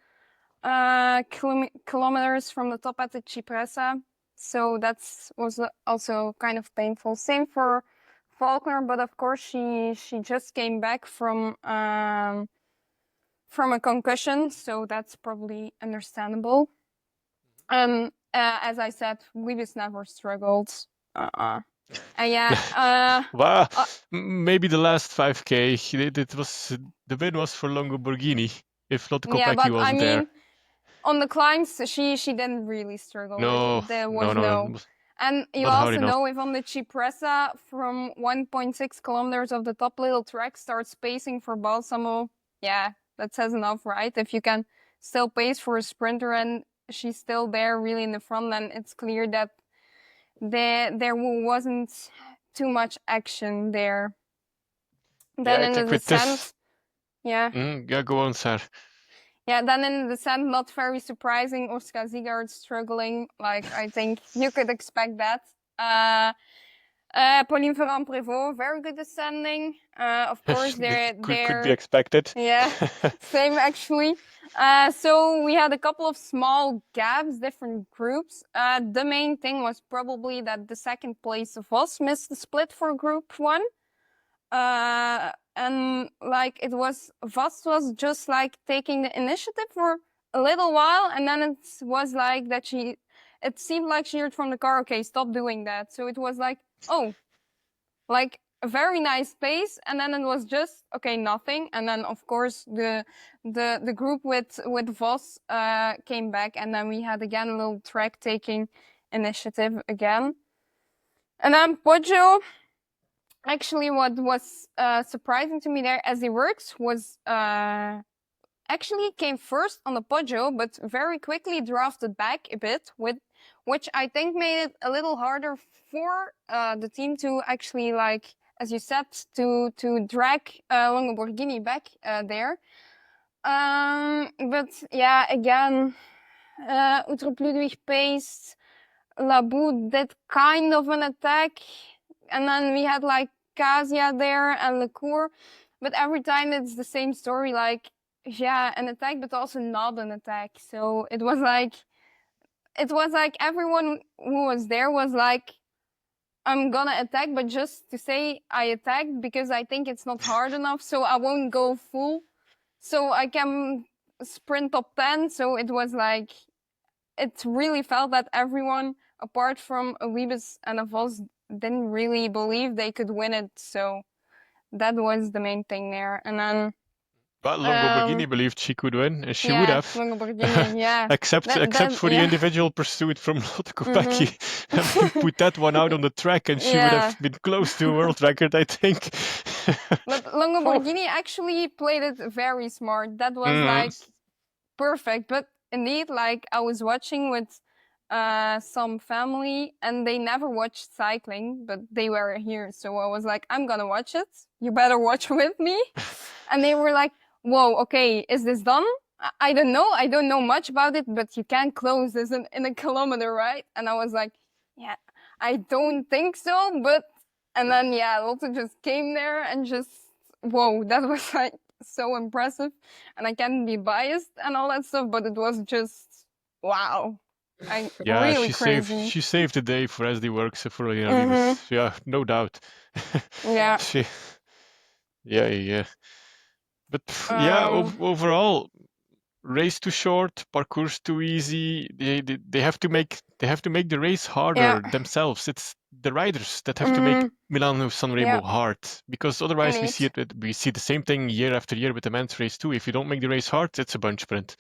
kilometers from the top at the Cipressa. So that was also kind of painful. Same for Faulkner, but of course she just came back from a concussion, so that's probably understandable. As I said, we just never struggled. Yeah. Wow, maybe the last 5k, the win was for Longoborghini. If not, Kopecky but wasn't there. On the climbs, she didn't really struggle. No, there was no. And you also know if on the Cipressa from 1.6 kilometers of the top little track starts pacing for Balsamo, yeah, that says enough, right? If you can still pace for a sprinter and she's still there really in the front, then it's clear that there wasn't too much action there. Then in the descent, yeah, go on, Sir. Yeah, then in the descent, not very surprising, Oscar Ziegard struggling. Like, I think you could expect that. Pauline Ferrand-Prévot, very good descending. Of course, could be expected. Yeah, same actually. So we had a couple of small gaps, different groups. The main thing was probably that the second place of Vos missed the split for group 1. And like Vos was just like taking the initiative for a little while, and then it was like that it seemed like she heard from the car, okay, stop doing that. So it was like, oh, like a very nice pace, and then it was just okay, nothing. And then of course the group with Vos came back, and then we had again a little track taking initiative again. And then Poggio, actually what was surprising to me there as he works was actually came first on the Poggio, but very quickly drafted back a bit, which I think made it a little harder for the team to actually, like, as you said, to drag Longoborghini back there. But yeah, again, Uttrup Ludwig paced. Labou did kind of an attack, and then we had like Kasia there and Lecour, but every time it's the same story, like yeah, an attack, but also not an attack. So it was like everyone who was there was like, I'm gonna attack, but just to say I attacked because I think it's not hard enough, so I won't go full, so I can sprint top 10. So it was like, it really felt that everyone, apart from Eloise and Vos, didn't really believe they could win it. So that was the main thing there. And then But Longoborghini believed she could win, and she would yeah, have. Longoborghini, yeah. except for the yeah. individual pursuit from Lotte Kopecky. And we put that one out on the track, and she would have been close to a world record, I think. But Longoborghini actually played it very smart. That was like perfect. But indeed, like I was watching with some family, and they never watched cycling, but they were here, so I was like, I'm gonna watch it. You better watch with me. And they were like, whoa, okay, is this done? I don't know. I don't know much about it, but you can't close this in a kilometer, right? And I was like, yeah, I don't think so. But, and then, yeah, Lotte just came there and just, whoa, that was like so impressive. And I can't be biased and all that stuff, but it was just, wow. Really crazy. She saved the day for SD Works for Rivas. Yeah, no doubt. Yeah. Yeah. But yeah, overall, race too short, parcours too easy. They have to make the race harder themselves. It's the riders that have to make Milano-Sanremo hard, because otherwise we see the same thing year after year with the men's race too. If you don't make the race hard, it's a bunch sprint.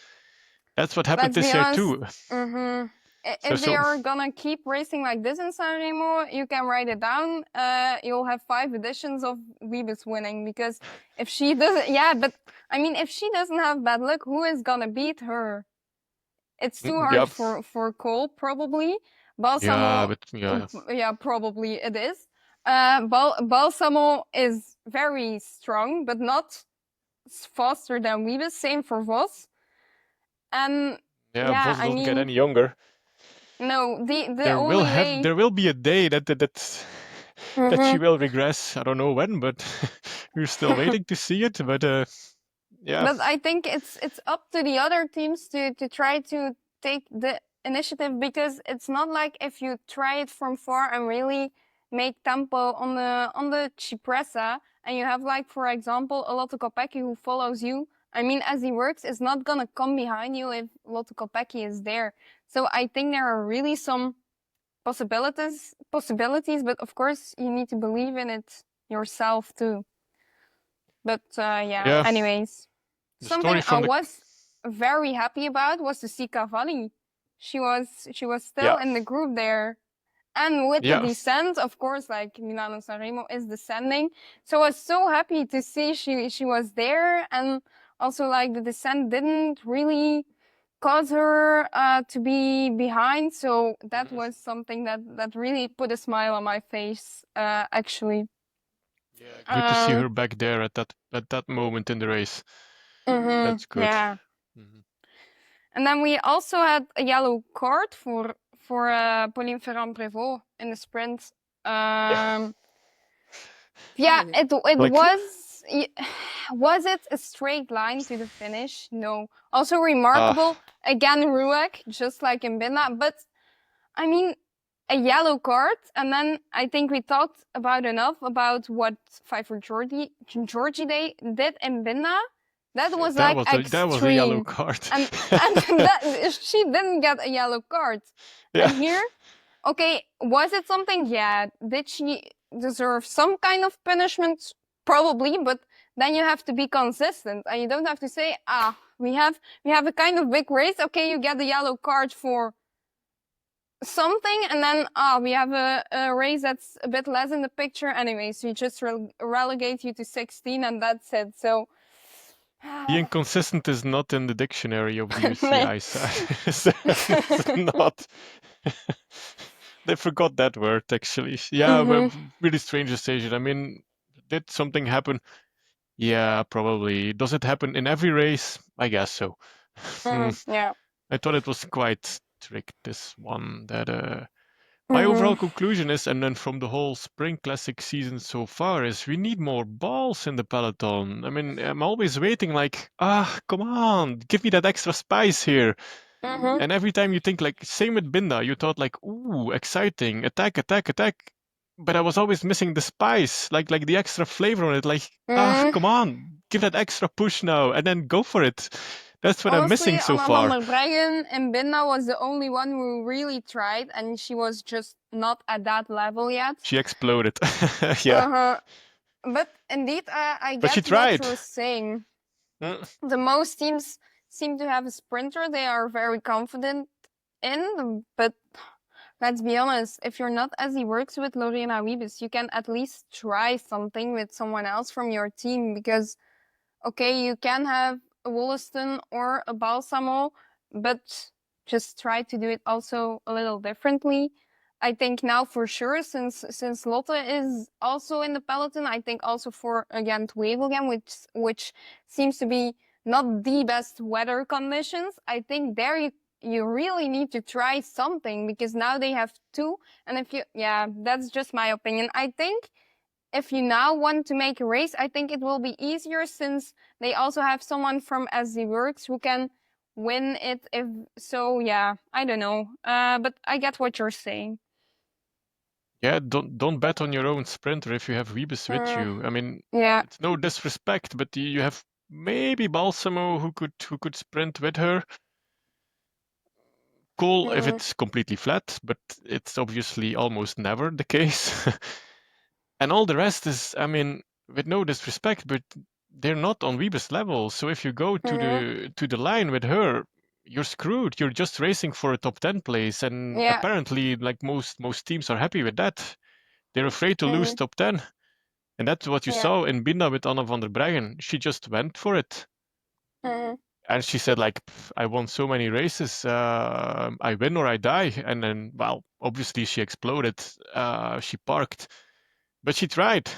That's what happened this year too. If they are gonna keep racing like this in Sanremo, you can write it down. You'll have 5 editions of Wiebes winning, because if she doesn't, but I mean, if she doesn't have bad luck, who is gonna beat her? It's too hard for Cole, probably. Balsamo, probably it is. Balsamo is very strong, but not faster than Wiebes. Same for Vos. Vos doesn't get any younger. No, there will be a day that she will regress. I don't know when, but we're still waiting to see it. But yeah. But I think it's up to the other teams to try to take the initiative, because it's not like if you try it from far and really make tempo on the Cipressa, and you have, like, for example, a Lotte Kopecky who follows you. I mean, as he works, is not gonna come behind you if Lotte Kopecky is there. So I think there are really some possibilities, but of course you need to believe in it yourself too. But anyways, something I was very happy about was to see Cavalli. She was still in the group there. And with the descent, of course, like Milano-Sanremo is descending. So I was so happy to see she was there, and also like the descent didn't really cause her to be behind. So that was something that really put a smile on my face, actually. Yeah, good to see her back there at that moment in the race. That's good. Yeah. And then we also had a yellow card for Pauline Ferrand-Prévot in the sprint. It was it a straight line to the finish? No. Also remarkable, again, Ruak, just like in Binda. But, I mean, a yellow card, and then I think we talked about enough about what Pfeiffer Georgie Day did in Binda. That was extreme. That was a yellow card. and she didn't get a yellow card. Yeah. And here, okay, was it something? Yeah. Did she deserve some kind of punishment? Probably, but then you have to be consistent, and you don't have to say, we have a kind of big race. Okay, you get the yellow card for something, and then we have a race that's a bit less in the picture anyway, so you just relegate you to 16, and that's it. So being consistent is not in the dictionary of the UCI side. It's not. They forgot that word, actually. Yeah, but really strange decision. I mean, did something happen? Yeah, probably. Does it happen in every race? I guess so. Yeah. I thought it was quite strict, this one, that My overall conclusion is, and then from the whole Spring Classic season so far, is we need more balls in the peloton. I mean, I'm always waiting like, come on, give me that extra spice here. And every time you think like, same with Binda, you thought like, ooh, exciting, attack, attack, attack. But I was always missing the spice, like the extra flavor on it. Like, come on, give that extra push now, and then go for it. That's what I'm Honestly, missing so Anna far. van der Breggen and Binda was the only one who really tried, and she was just not at that level yet. She exploded. Yeah. But indeed, I But she get what tried. you're saying. The most teams seem to have a sprinter they are very confident in, but let's be honest, if you're not as he works with Lorena Wiebes, you can at least try something with someone else from your team, because okay, you can have a Wollaston or a Balsamo, but just try to do it also a little differently. I think now for sure, since Lotte is also in the peloton, I think also for again Wevelgem, which seems to be not the best weather conditions. I think there you really need to try something, because now they have two, and if you that's just my opinion. I think if you now want to make a race, I think it will be easier, since they also have someone from SD Works who can win it. If so, yeah, I don't know. But I get what you're saying. Yeah, don't bet on your own sprinter if you have Wiebes with you. I mean, Yeah. it's no disrespect, but you have maybe Balsamo who could sprint with her. Cool if it's completely flat, but it's obviously almost never the case. And all the rest is, I mean, with no disrespect, but they're not on Wiebes level. So if you go to the line with her, you're screwed. You're just racing for a top 10 place, and Yeah. apparently, like most teams are happy with that. They're afraid to lose top 10. And that's what you saw in Binda with Anna van der Breggen. She just went for it. And she said, like, I won so many races, I win or I die. And then, well, obviously she exploded. She parked, but she tried.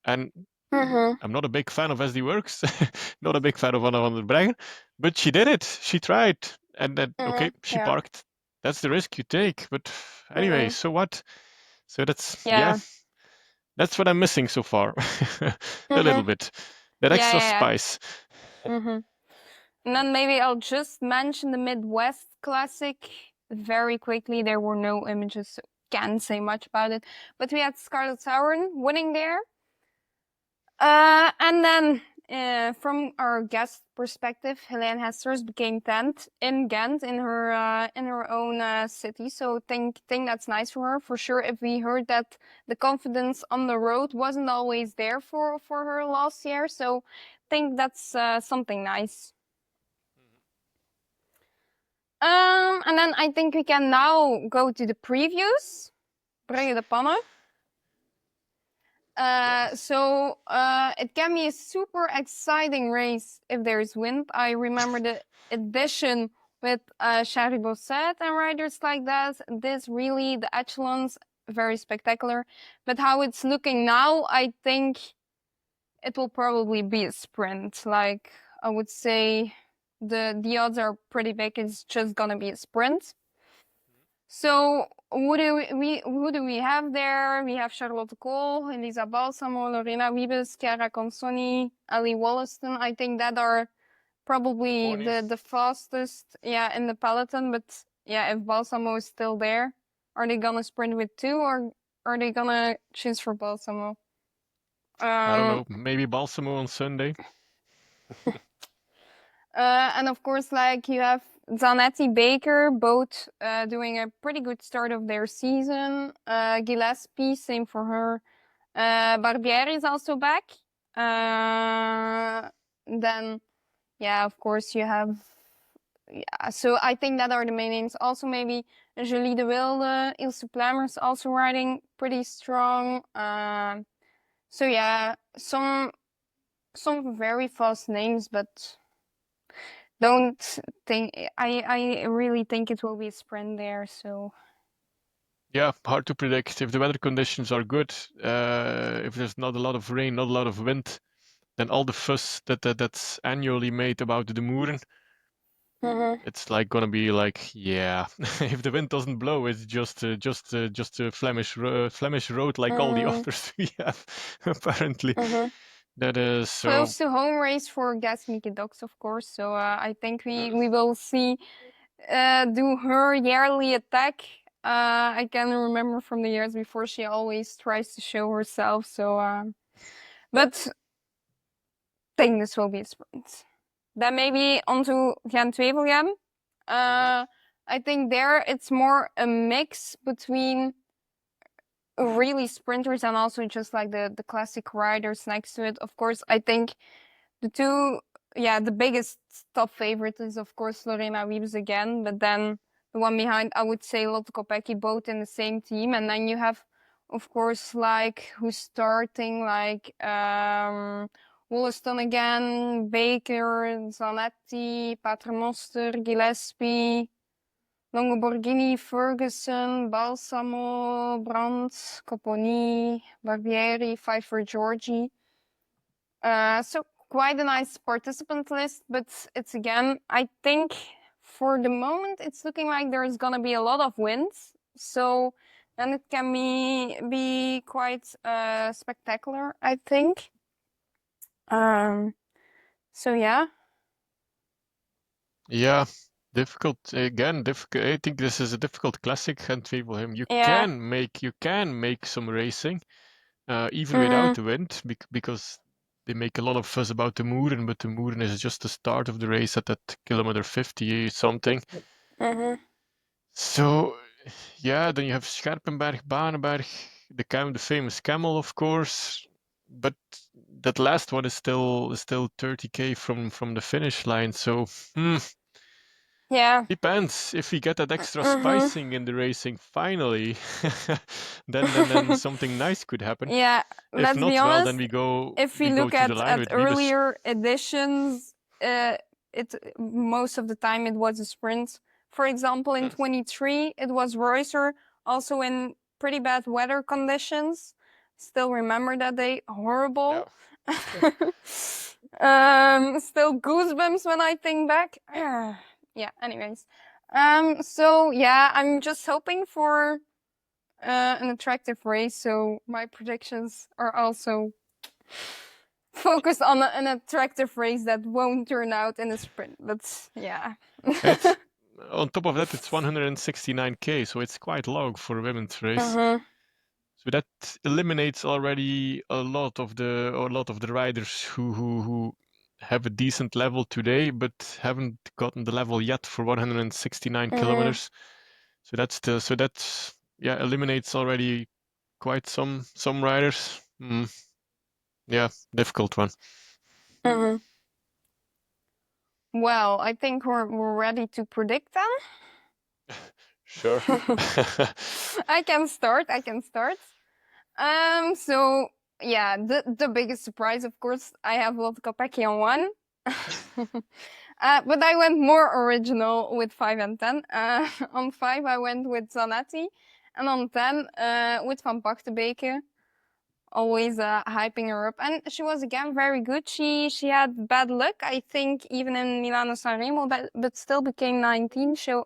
And I'm not a big fan of SD Works, not a big fan of Anna van der Breggen, but she did it. She tried. And then, okay, she parked. That's the risk you take. But anyway, so what? So that's, yeah. That's what I'm missing so far. A little bit. That extra spice. And then maybe I'll just mention the Midwest Classic very quickly. There were no images, so can't say much about it. But we had Scarlett Sauron winning there. And then from our guest perspective, Helene Hesters became 10th in Ghent in her own city. So think that's nice for her. For sure, if we heard that the confidence on the road wasn't always there for her last year, so think that's something nice. And then I think we can now go to the previews. Brugge de Panne. So it can be a super exciting race if there's wind. I remember the edition with Charlie Bosset and riders like that. This really, the echelons, very spectacular. But how it's looking now, I think it will probably be a sprint. Like, I would say the odds are pretty big. It's just gonna be a sprint. So who do we have there? We have Charlotte Kool, Elisa Balsamo, Lorena Wiebes, Chiara Consoni, Ali Wollaston. I think that are probably the fastest, in the peloton. But yeah, if Balsamo is still there, are they gonna sprint with two, or are they gonna choose for Balsamo? I don't know. Maybe Balsamo on Sunday. And of course, like, you have Zanetti, Baker, both doing a pretty good start of their season. Gillespie, same for her. Barbieri is also back. Then, of course, you have... so I think that are the main names. Also, maybe Julie de Wilde, Ilse Plemmers also riding pretty strong. So yeah, some very fast names, but don't think... I really think it will be a sprint there. So yeah, hard to predict. If the weather conditions are good, if there's not a lot of rain, not a lot of wind, then all the fuss that's annually made about the Moeren It's like gonna be like, yeah, if the wind doesn't blow, it's just a Flemish road like all the others we have. Apparently, that is so. Close to home race for Gasmieke Dogs, of course. So I think we will see do her yearly attack. I can remember from the years before she always tries to show herself. So, but I think this will be a sprint. Then maybe onto Gent-Wevelgem. I think there it's more a mix between really sprinters and also just like the classic riders next to it. Of course, I think the biggest top favorite is of course Lorena Wiebes again, but then the one behind, I would say Lotte Kopecky, both in the same team. And then you have, of course, like who's starting, like Wollaston again, Baker, Zanetti, Paternoster, Gillespie, Longoborghini, Ferguson, Balsamo, Brandt, Copponi, Barbieri, Pfeiffer, Georgie. So quite a nice participant list, but it's again, I think for the moment, it's looking like there's gonna be a lot of wins. So then it can be quite spectacular, I think. So yeah. Yeah, difficult again. Difficult. I think this is a difficult classic, Gent-Wevelgem. You Yeah. can make some racing, even without the wind, because they make a lot of fuss about the Moeren, but the Moeren is just the start of the race at that kilometer 50 something. So, yeah, then you have Scherpenberg, Baneberg, the famous camel, of course, but that last one is still 30k from the finish line. So, Yeah. depends. If we get that extra spicing in the racing finally, then something nice could happen. Yeah, If let's not, be well, honest. then we go If we look to the line at with Wiebes. earlier editions, it most of the time it was a sprint. For example, in 23, it was Reusser, also in pretty bad weather conditions. Still remember that day, horrible. Still goosebumps when I think back. Yeah, anyways. So yeah, I'm just hoping for an attractive race, so my predictions are also focused on an attractive race that won't turn out in a sprint. But yeah. It's on top of that, it's 169k, so it's quite low for a women's race. So that eliminates already a lot of the riders who have a decent level today, but haven't gotten the level yet for 169 kilometers. So that's eliminates already quite some riders. Yeah, difficult one. Well, I think we're ready to predict them. Sure. I can start. So yeah, the biggest surprise, of course, I have Lotte Kopecky on 1. But I went more original with 5 and 10. On 5, I went with Zanetti. And on 10, with Van Pachtenbeke. Always hyping her up. And she was, again, very good. She had bad luck, I think, even in Milano-Sanremo, but still became 19. So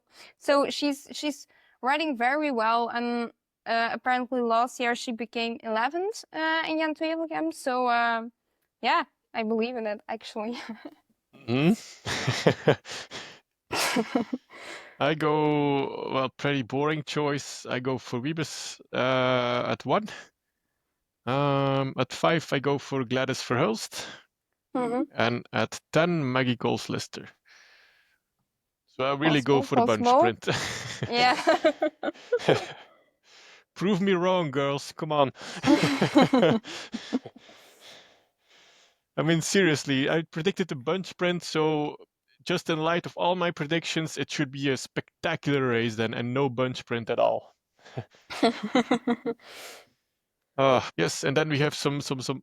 she's riding very well. And apparently last year she became 11th in Gent-Wevelgem. So, yeah, I believe in it, actually. I go, well, pretty boring choice. I go for Wiebes at 1. At 5, I go for Gladys Verhulst. And at 10, Maggie Goldslister. So I really go for the bunch sprint. Yeah. Prove me wrong, girls. Come on. I mean, seriously, I predicted the bunch sprint, so just in light of all my predictions, it should be a spectacular race then, and no bunch sprint at all. Yes, and then we have some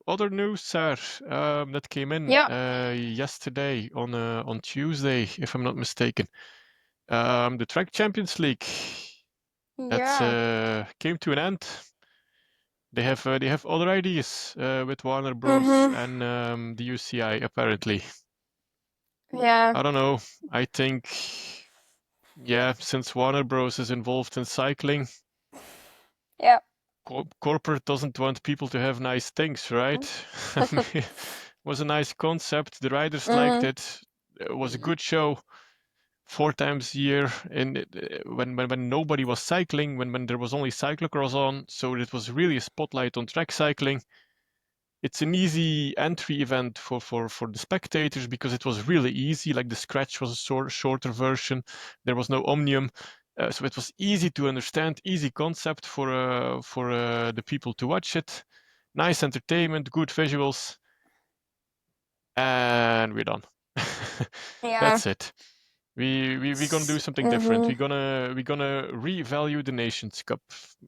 other news, Sarah, that came in yesterday on Tuesday, if I'm not mistaken. The Track Champions League that came to an end. They have other ideas with Warner Bros. And the UCI apparently. Yeah. I don't know. I think, yeah, since Warner Bros. Is involved in cycling, Yeah. corporate doesn't want people to have nice things, right? I mean, it was a nice concept. The riders liked it. It was a good show. 4 times a year, and when nobody was cycling, when there was only cyclocross on, so it was really a spotlight on track cycling. It's an easy entry event for the spectators because it was really easy. Like the scratch was a shorter version. There was no omnium. So it was easy to understand, easy concept for the people to watch it. Nice entertainment, good visuals, and we're done. Yeah. That's it. We're gonna do something different. Mhm. We're gonna revalue the Nations Cup.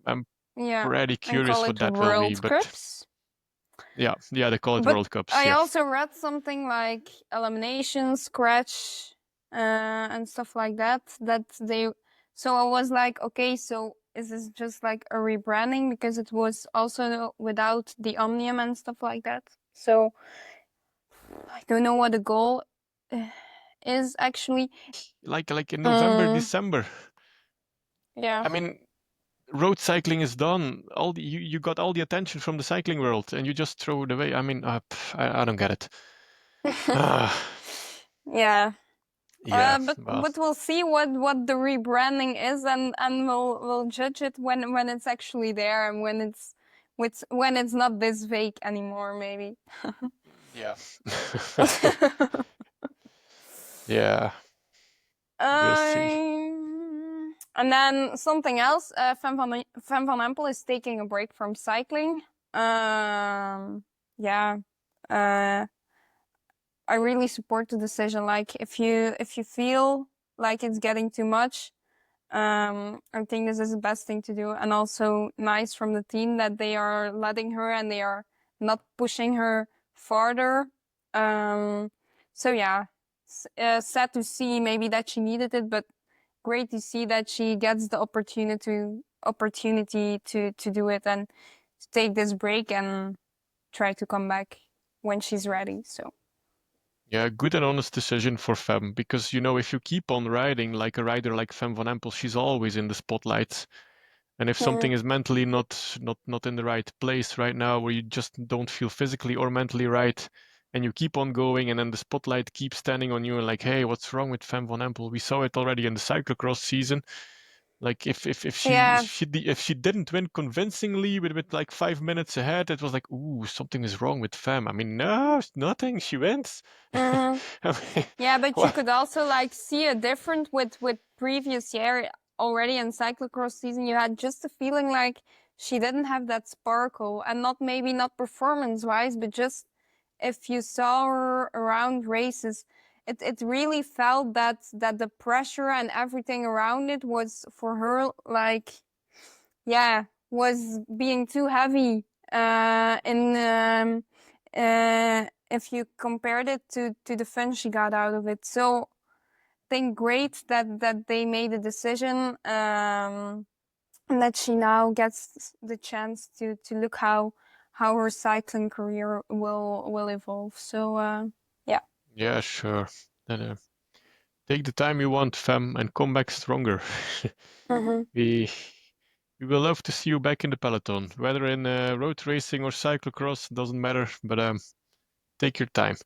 I'm Yeah. pretty And curious call what it that will be, World but Cups. yeah, they call it But World Cups. I Yeah. also read something like elimination, scratch, and stuff like that. That they. So I was like, okay, so is this just like a rebranding because it was also without the Omnium and stuff like that? So I don't know what the goal is actually. Like in November, Mm, December. yeah. I mean, road cycling is done. All the, you got all the attention from the cycling world, and you just throw it away. I mean, I don't get it. Ah, Yeah. yeah. But Well, we'll see what the rebranding is, and we'll judge it when it's actually there and when it's not this vague anymore, maybe. yeah. Yeah. We'll see. And then something else. Fem van Empel is taking a break from cycling. Yeah. I really support the decision. Like if you feel like it's getting too much, I think this is the best thing to do, and also nice from the team that they are letting her and they are not pushing her farther. So yeah, sad to see maybe that she needed it, but great to see that she gets the opportunity to do it and to take this break and try to come back when she's ready. So Yeah, good and honest decision for Fem because if you keep on riding like a rider like Fem van Empel, she's always in the spotlight. And if something is mentally not in the right place right now, where you just don't feel physically or mentally right, and you keep on going, and then the spotlight keeps standing on you, and like, hey, what's wrong with Fem van Empel? We saw it already in the cyclocross season. Like yeah. if she didn't win convincingly with like 5 minutes ahead, it was like, ooh, something is wrong with Fem. I mean, no, nothing. She wins. Mhm. I mean, Yeah, but you well, could also like see a difference with previous year already in cyclocross season. You had just a feeling like she didn't have that sparkle, and not performance wise, but just if you saw her around races, it really felt that the pressure and everything around it was for her like was being too heavy in if you compared it to the fun she got out of it. So I think great that they made a decision and that she now gets the chance to look how her cycling career will evolve. So yeah. yeah, sure. Then, take the time you want, Fem, and come back stronger. Mm-hmm. we we will love to see you back in the peloton, whether in road racing or cyclocross, doesn't matter. But take your time.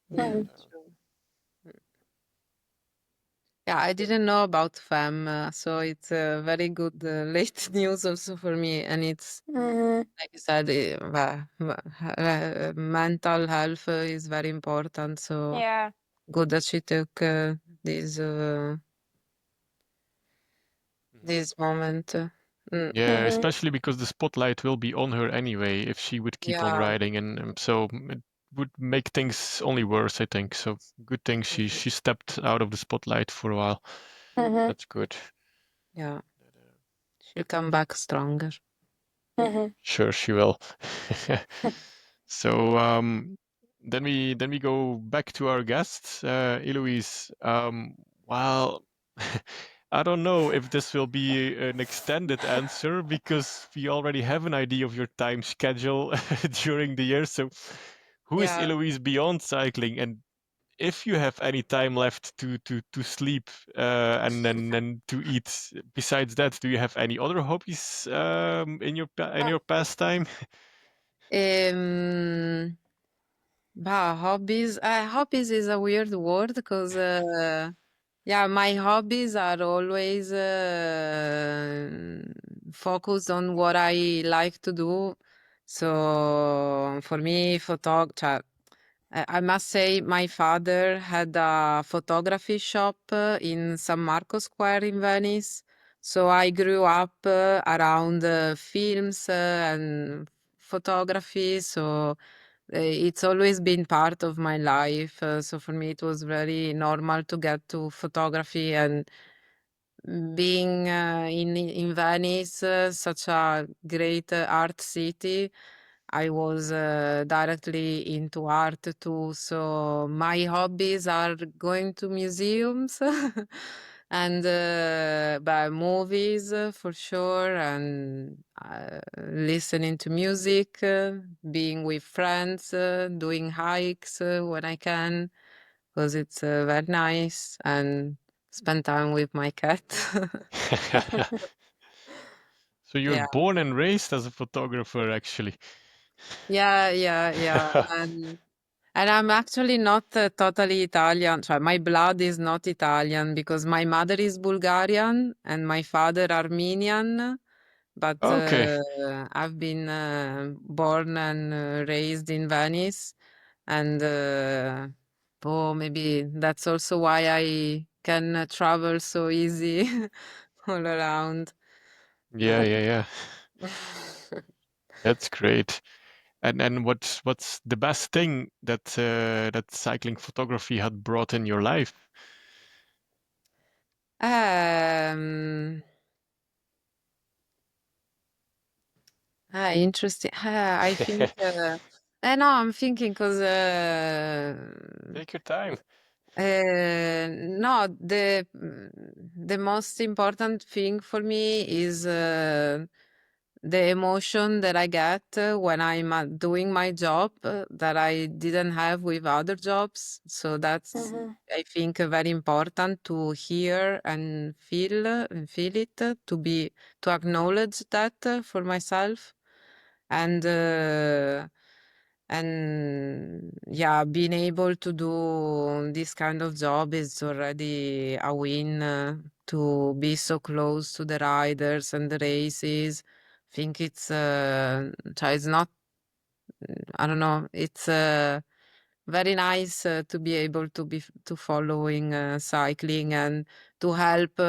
Yeah, sure. Yeah, I didn't know about FAM, so it's very good late news also for me. And it's, Mm-hmm. like you said, mental health is very important. So Yeah. good that she took this this moment. Yeah, Mm-hmm. especially because the spotlight will be on her anyway if she would keep on Yeah. riding, and so it would make things only worse, I think. So good thing she stepped out of the spotlight for a while. Mm-hmm. That's good. Yeah. She'll come back stronger. Mm-hmm. Sure, she will. So then we go back to our guest, Eloise. Well, I don't know if this will be an extended answer because we already have an idea of your time schedule during the year. So who is Yeah. Eloise beyond cycling? And if you have any time left to sleep and then to eat, besides that, do you have any other hobbies in your pastime? Um, hobbies. Hobbies is a weird word because yeah, my hobbies are always focused on what I like to do. So for me, cioè, I must say my father had a photography shop in San Marco Square in Venice. So I grew up around films and photography. So it's always been part of my life. So for me, it was very normal to get to photography and being in Venice, such a great art city. I was directly into art too. So my hobbies are going to museums and movies for sure, and listening to music, being with friends, doing hikes when I can, because it's very nice, and spend time with my cat. So you're Yeah. born and raised as a photographer, actually. Yeah. And I'm actually not totally Italian. Cioè, my blood is not Italian because my mother is Bulgarian and my father Armenian. But Okay. I've been born and raised in Venice, and maybe that's also why I can travel so easy all around. Yeah, Uh, yeah, yeah. That's great. And what's the best thing that cycling photography had brought in your life? um, interesting. I think. No, I'm thinking because Take your time. no, the most important thing for me is the emotion that I get when I'm doing my job that I didn't have with other jobs. So that's, I think, very important to hear and feel it, to acknowledge that for myself. And yeah, being able to do this kind of job is already a win, to be so close to the riders and the races. I think it's not, I don't know, it's very nice to be able to following cycling and to help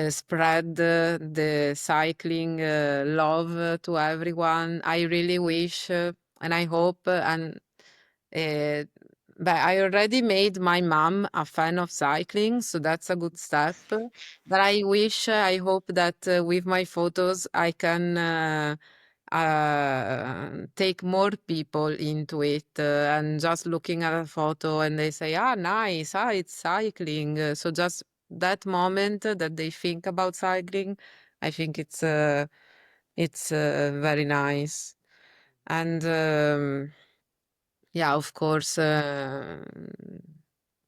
spread the cycling love to everyone. I really wish and I hope uh, but I already made my mom a fan of cycling, so that's a good step. But I wish, I hope that with my photos, I can take more people into it, and just looking at a photo and they say, ah, nice, ah, it's cycling. So just that moment that they think about cycling, I think it's very nice. And yeah, of course,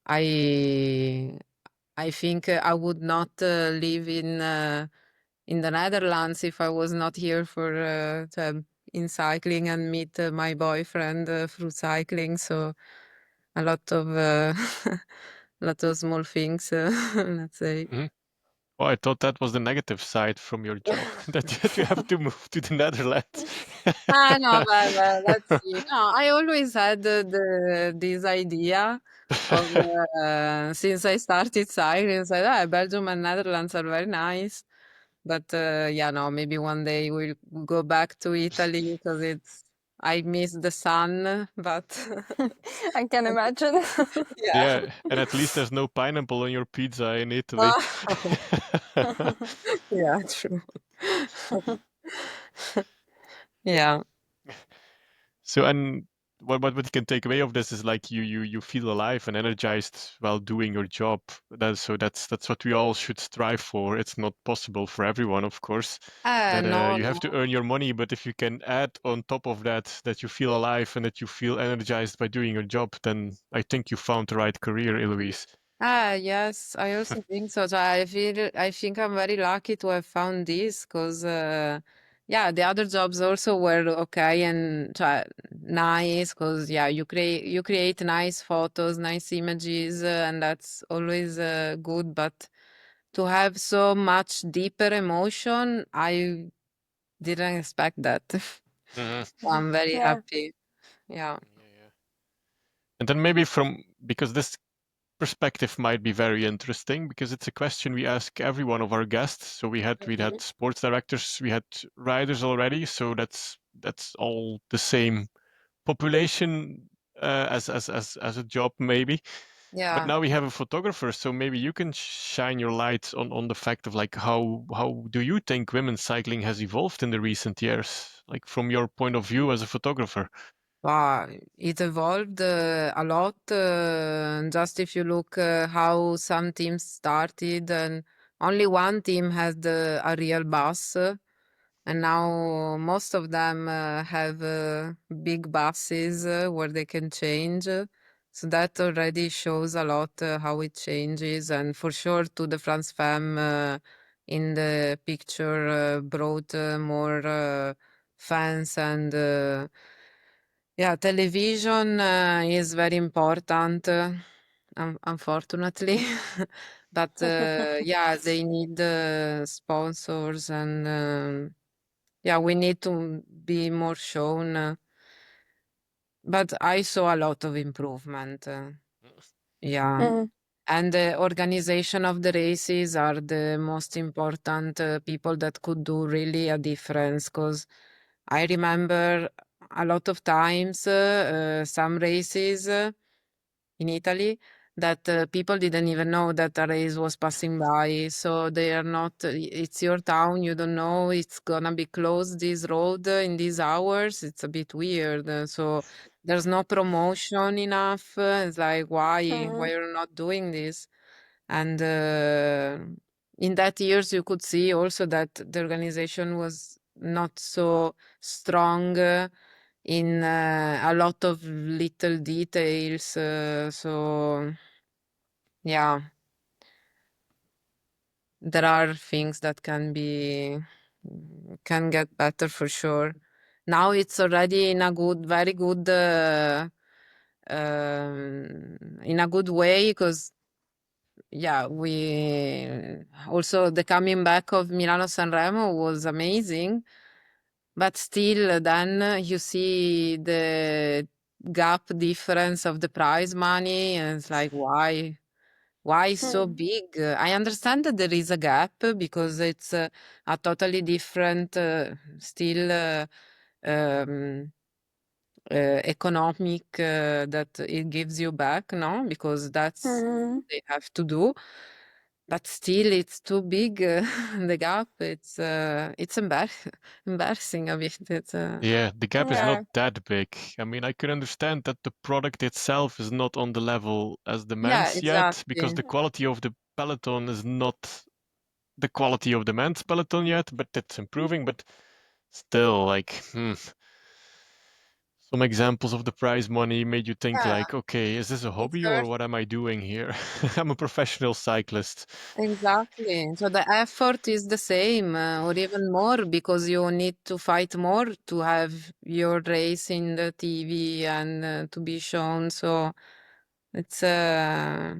I I think I would not live in the Netherlands if I was not here for in cycling and meet my boyfriend through cycling. So a lot of lot of small things, let's say. Mhm. Oh, I thought that was the negative side from your job, that you have to move to the Netherlands. Ah, no, let's see. No, I always had this idea of since I started cycling, said, ah, Belgium and Netherlands are very nice. But yeah, no, maybe one day we'll go back to Italy because I miss the sun, but I can imagine. yeah. Yeah, and at least there's no pineapple on your pizza in Italy. Oh, yeah, true. Yeah. So, and what you can take away of this is like you feel alive and energized while doing your job. That's what we all should strive for. It's not possible for everyone, of course, that No, you have no. to earn your money, but if you can add on top of that you feel alive and that you feel energized by doing your job, then I think you found the right career, Eloise. Yes, I also think so. So I think I'm very lucky to have found this because, yeah, the other jobs also were okay and nice because, yeah, you create nice photos, nice images, and that's always good. But to have so much deeper emotion, I didn't expect that. Mhm. I'm very Yeah. happy. Yeah. Yeah. And then maybe because this perspective might be very interesting because it's a question we ask every one of our guests. So we had sports directors, we had riders already, so that's all the same population as a job maybe. But Yeah. now we have a photographer, so maybe you can shine your light on the fact of like how do you think women's cycling has evolved in the recent years, like from your point of view as a photographer? Wow, it evolved a lot. Just if you look how some teams started, and only one team had a real bus, and now most of them have big buses where they can change. So that already shows a lot how it changes, and for sure, Tour de France Femme in the picture brought more fans and. Yeah, television is very important, unfortunately. But yeah, they need sponsors and yeah, we need to be more shown. But I saw a lot of improvement. Yeah. Mm. And the organization of the races are the most important people that could do really a difference. Because I remember a lot of times some races in Italy that people didn't even know that a race was passing by. So they are not, it's your town, you don't know it's gonna be closed this road in these hours. It's a bit weird. So there's no promotion enough. It's like, why? Mm. Why you're not doing this? And in that years, you could see also that the organization was not so strong in a lot of little details. So yeah, there are things that can get better for sure. Now it's already in a good, very good, in a good way because yeah, we also the coming back of Milano-Sanremo was amazing, but still, then you see the gap difference of the prize money, and it's like, why? Why so Mm. big? I understand that there is a gap because it's a totally different, still um, economic that it gives you back, no? Because that's Mm. they have to do. But still, it's too big, the gap. It's embarrassing a bit. It's Yeah, the gap is not Yeah. that big. I mean, I can understand that the product itself is not on the level as the yeah, men's yet, because exactly. the quality of the peloton is not the quality of the men's peloton yet, but it's improving. But still, like, some examples of the prize money made you think Yeah, like, okay, is this a it's hobby or hurt. what am I doing here? I'm a professional cyclist. Exactly. So the effort is the same, or even more, because you need to fight more to have your race in the TV and to be shown. So it's uh,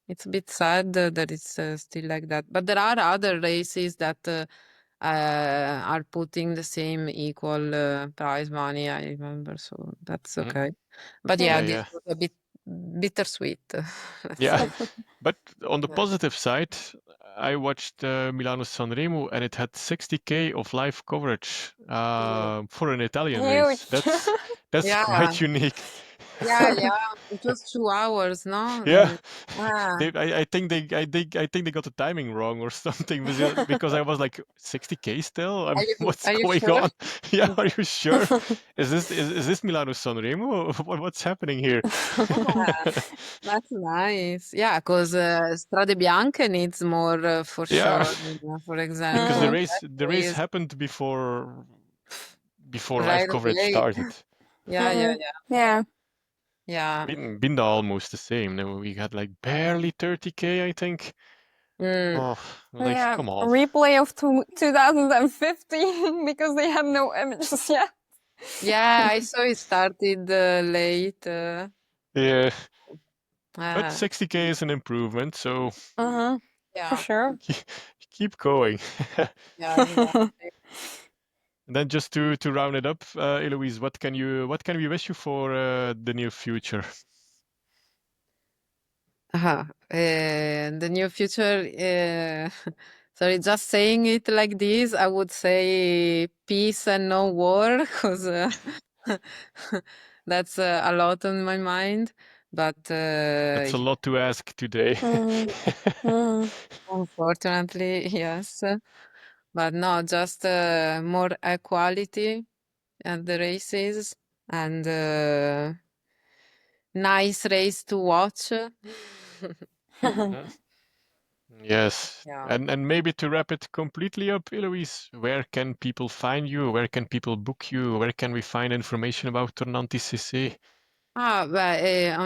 it's a bit sad that it's still like that. But there are other races that are putting the same equal prize money, I remember. So that's Mhm. okay. But yeah, Yeah, Mm. this yeah. was a bit bittersweet, let's Yeah. say. But on the Yeah. positive side, I watched Milano-Sanremo and it had 60K of live coverage Mm. for an Italian race. Huge. That's Yeah. quite unique. Yeah. It was 2 hours, no? Yeah. Ah, I think they got the timing wrong or something because I was like 60K still. I mean, what's are you going sure? on? Yeah, are you sure? Is this Milano-Sanremo? What's happening here? That's nice. Yeah, because Strade Bianche needs more for Yeah, sure. For because the example, Mhm. race that the race is happened before live right coverage away. started. Yeah. Yeah. Yeah. Binda almost the same. Now we had like barely 30K, I think. Mm. Oh, like Yeah. come A on. replay of 2015 because they had no images yet. Yeah, I saw it started late. Yeah, but Uh, 60K is an improvement, so Uh-huh. For yeah, sure. keep going. yeah, exactly. And then just to round it up, Eloise, what can we wish you for the near future? The near future, sorry, just saying it like this, I would say peace and no war, because that's a lot on my mind. But That's a lot to ask today. Mm. Mm. unfortunately, yes. But no, just more equality at the races and nice race to watch. Mhm. Yes. Yeah. And maybe to wrap it completely up, Eloise, where can people find you? Where can people book you? Where can we find information about Tornanti CC? On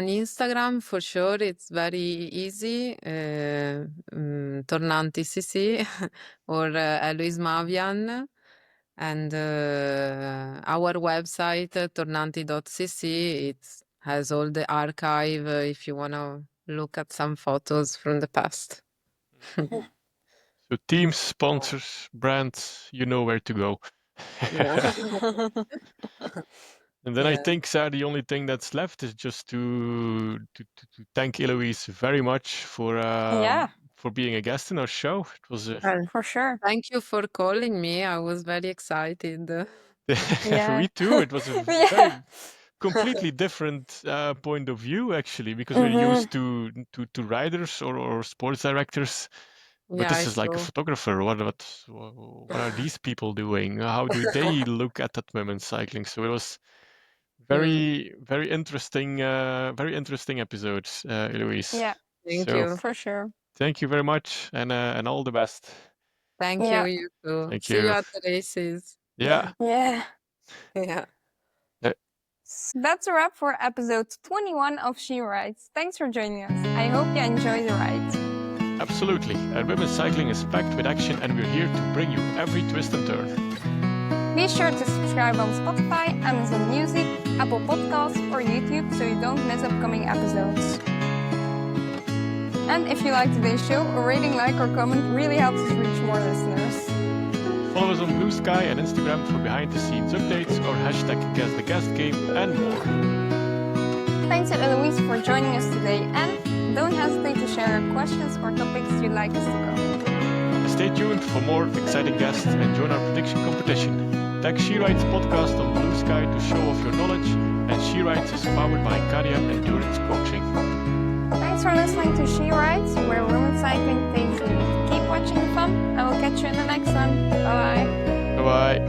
Instagram for sure it's very easy. Tornanti CC or Eloise Mavian. And our website, tornanti.cc, it has all the archive if you want to look at some photos from the past. So teams, sponsors, brands, you know where to go. Yeah. And then I Yeah. think, Sarah, the only thing that's left is just to thank Eloise very much Yeah, for being a guest in our show. It was Well, for sure. thank you for calling me. I was very excited. Yeah. me too. It was a Yeah. very completely different point of view, actually, because we're Mm-hmm. used to riders or sports directors. But Yeah, this I is like a saw. photographer. What are these people doing? How do they look at that women's cycling? So it was Mm, very interesting episodes, Eloise. Yeah, thank So you. for sure. thank you very much and all the best. Thank you, Yeah. you too. Thank See you you. at the races. Yeah. Yeah. Yeah. That's a wrap for episode 21 of She Rides. Thanks for joining us. I hope you enjoy the ride. Absolutely. And women's cycling is packed with action, and we're here to bring you every twist and turn. Be sure to subscribe on Spotify, Amazon Music, Apple Podcasts, or YouTube so you don't miss upcoming episodes. And if you like today's show, a rating, like, or comment really helps us reach more listeners. Follow us on Blue Sky and Instagram for behind-the-scenes updates or hashtag Guess the Guest Game and more. Thanks to Eloise for joining us today, and don't hesitate to share your questions or topics you'd like us to cover. Stay tuned for more exciting guests and join our prediction competition. Tag She Rides podcast on Blue Sky to show off your knowledge, and She Rides is powered by Caria Endurance Coaching. Thanks for listening to She Rides, where women's cycling takes the lead. Keep watching the fun, and we'll catch you in the next one. Bye-bye. Bye-bye.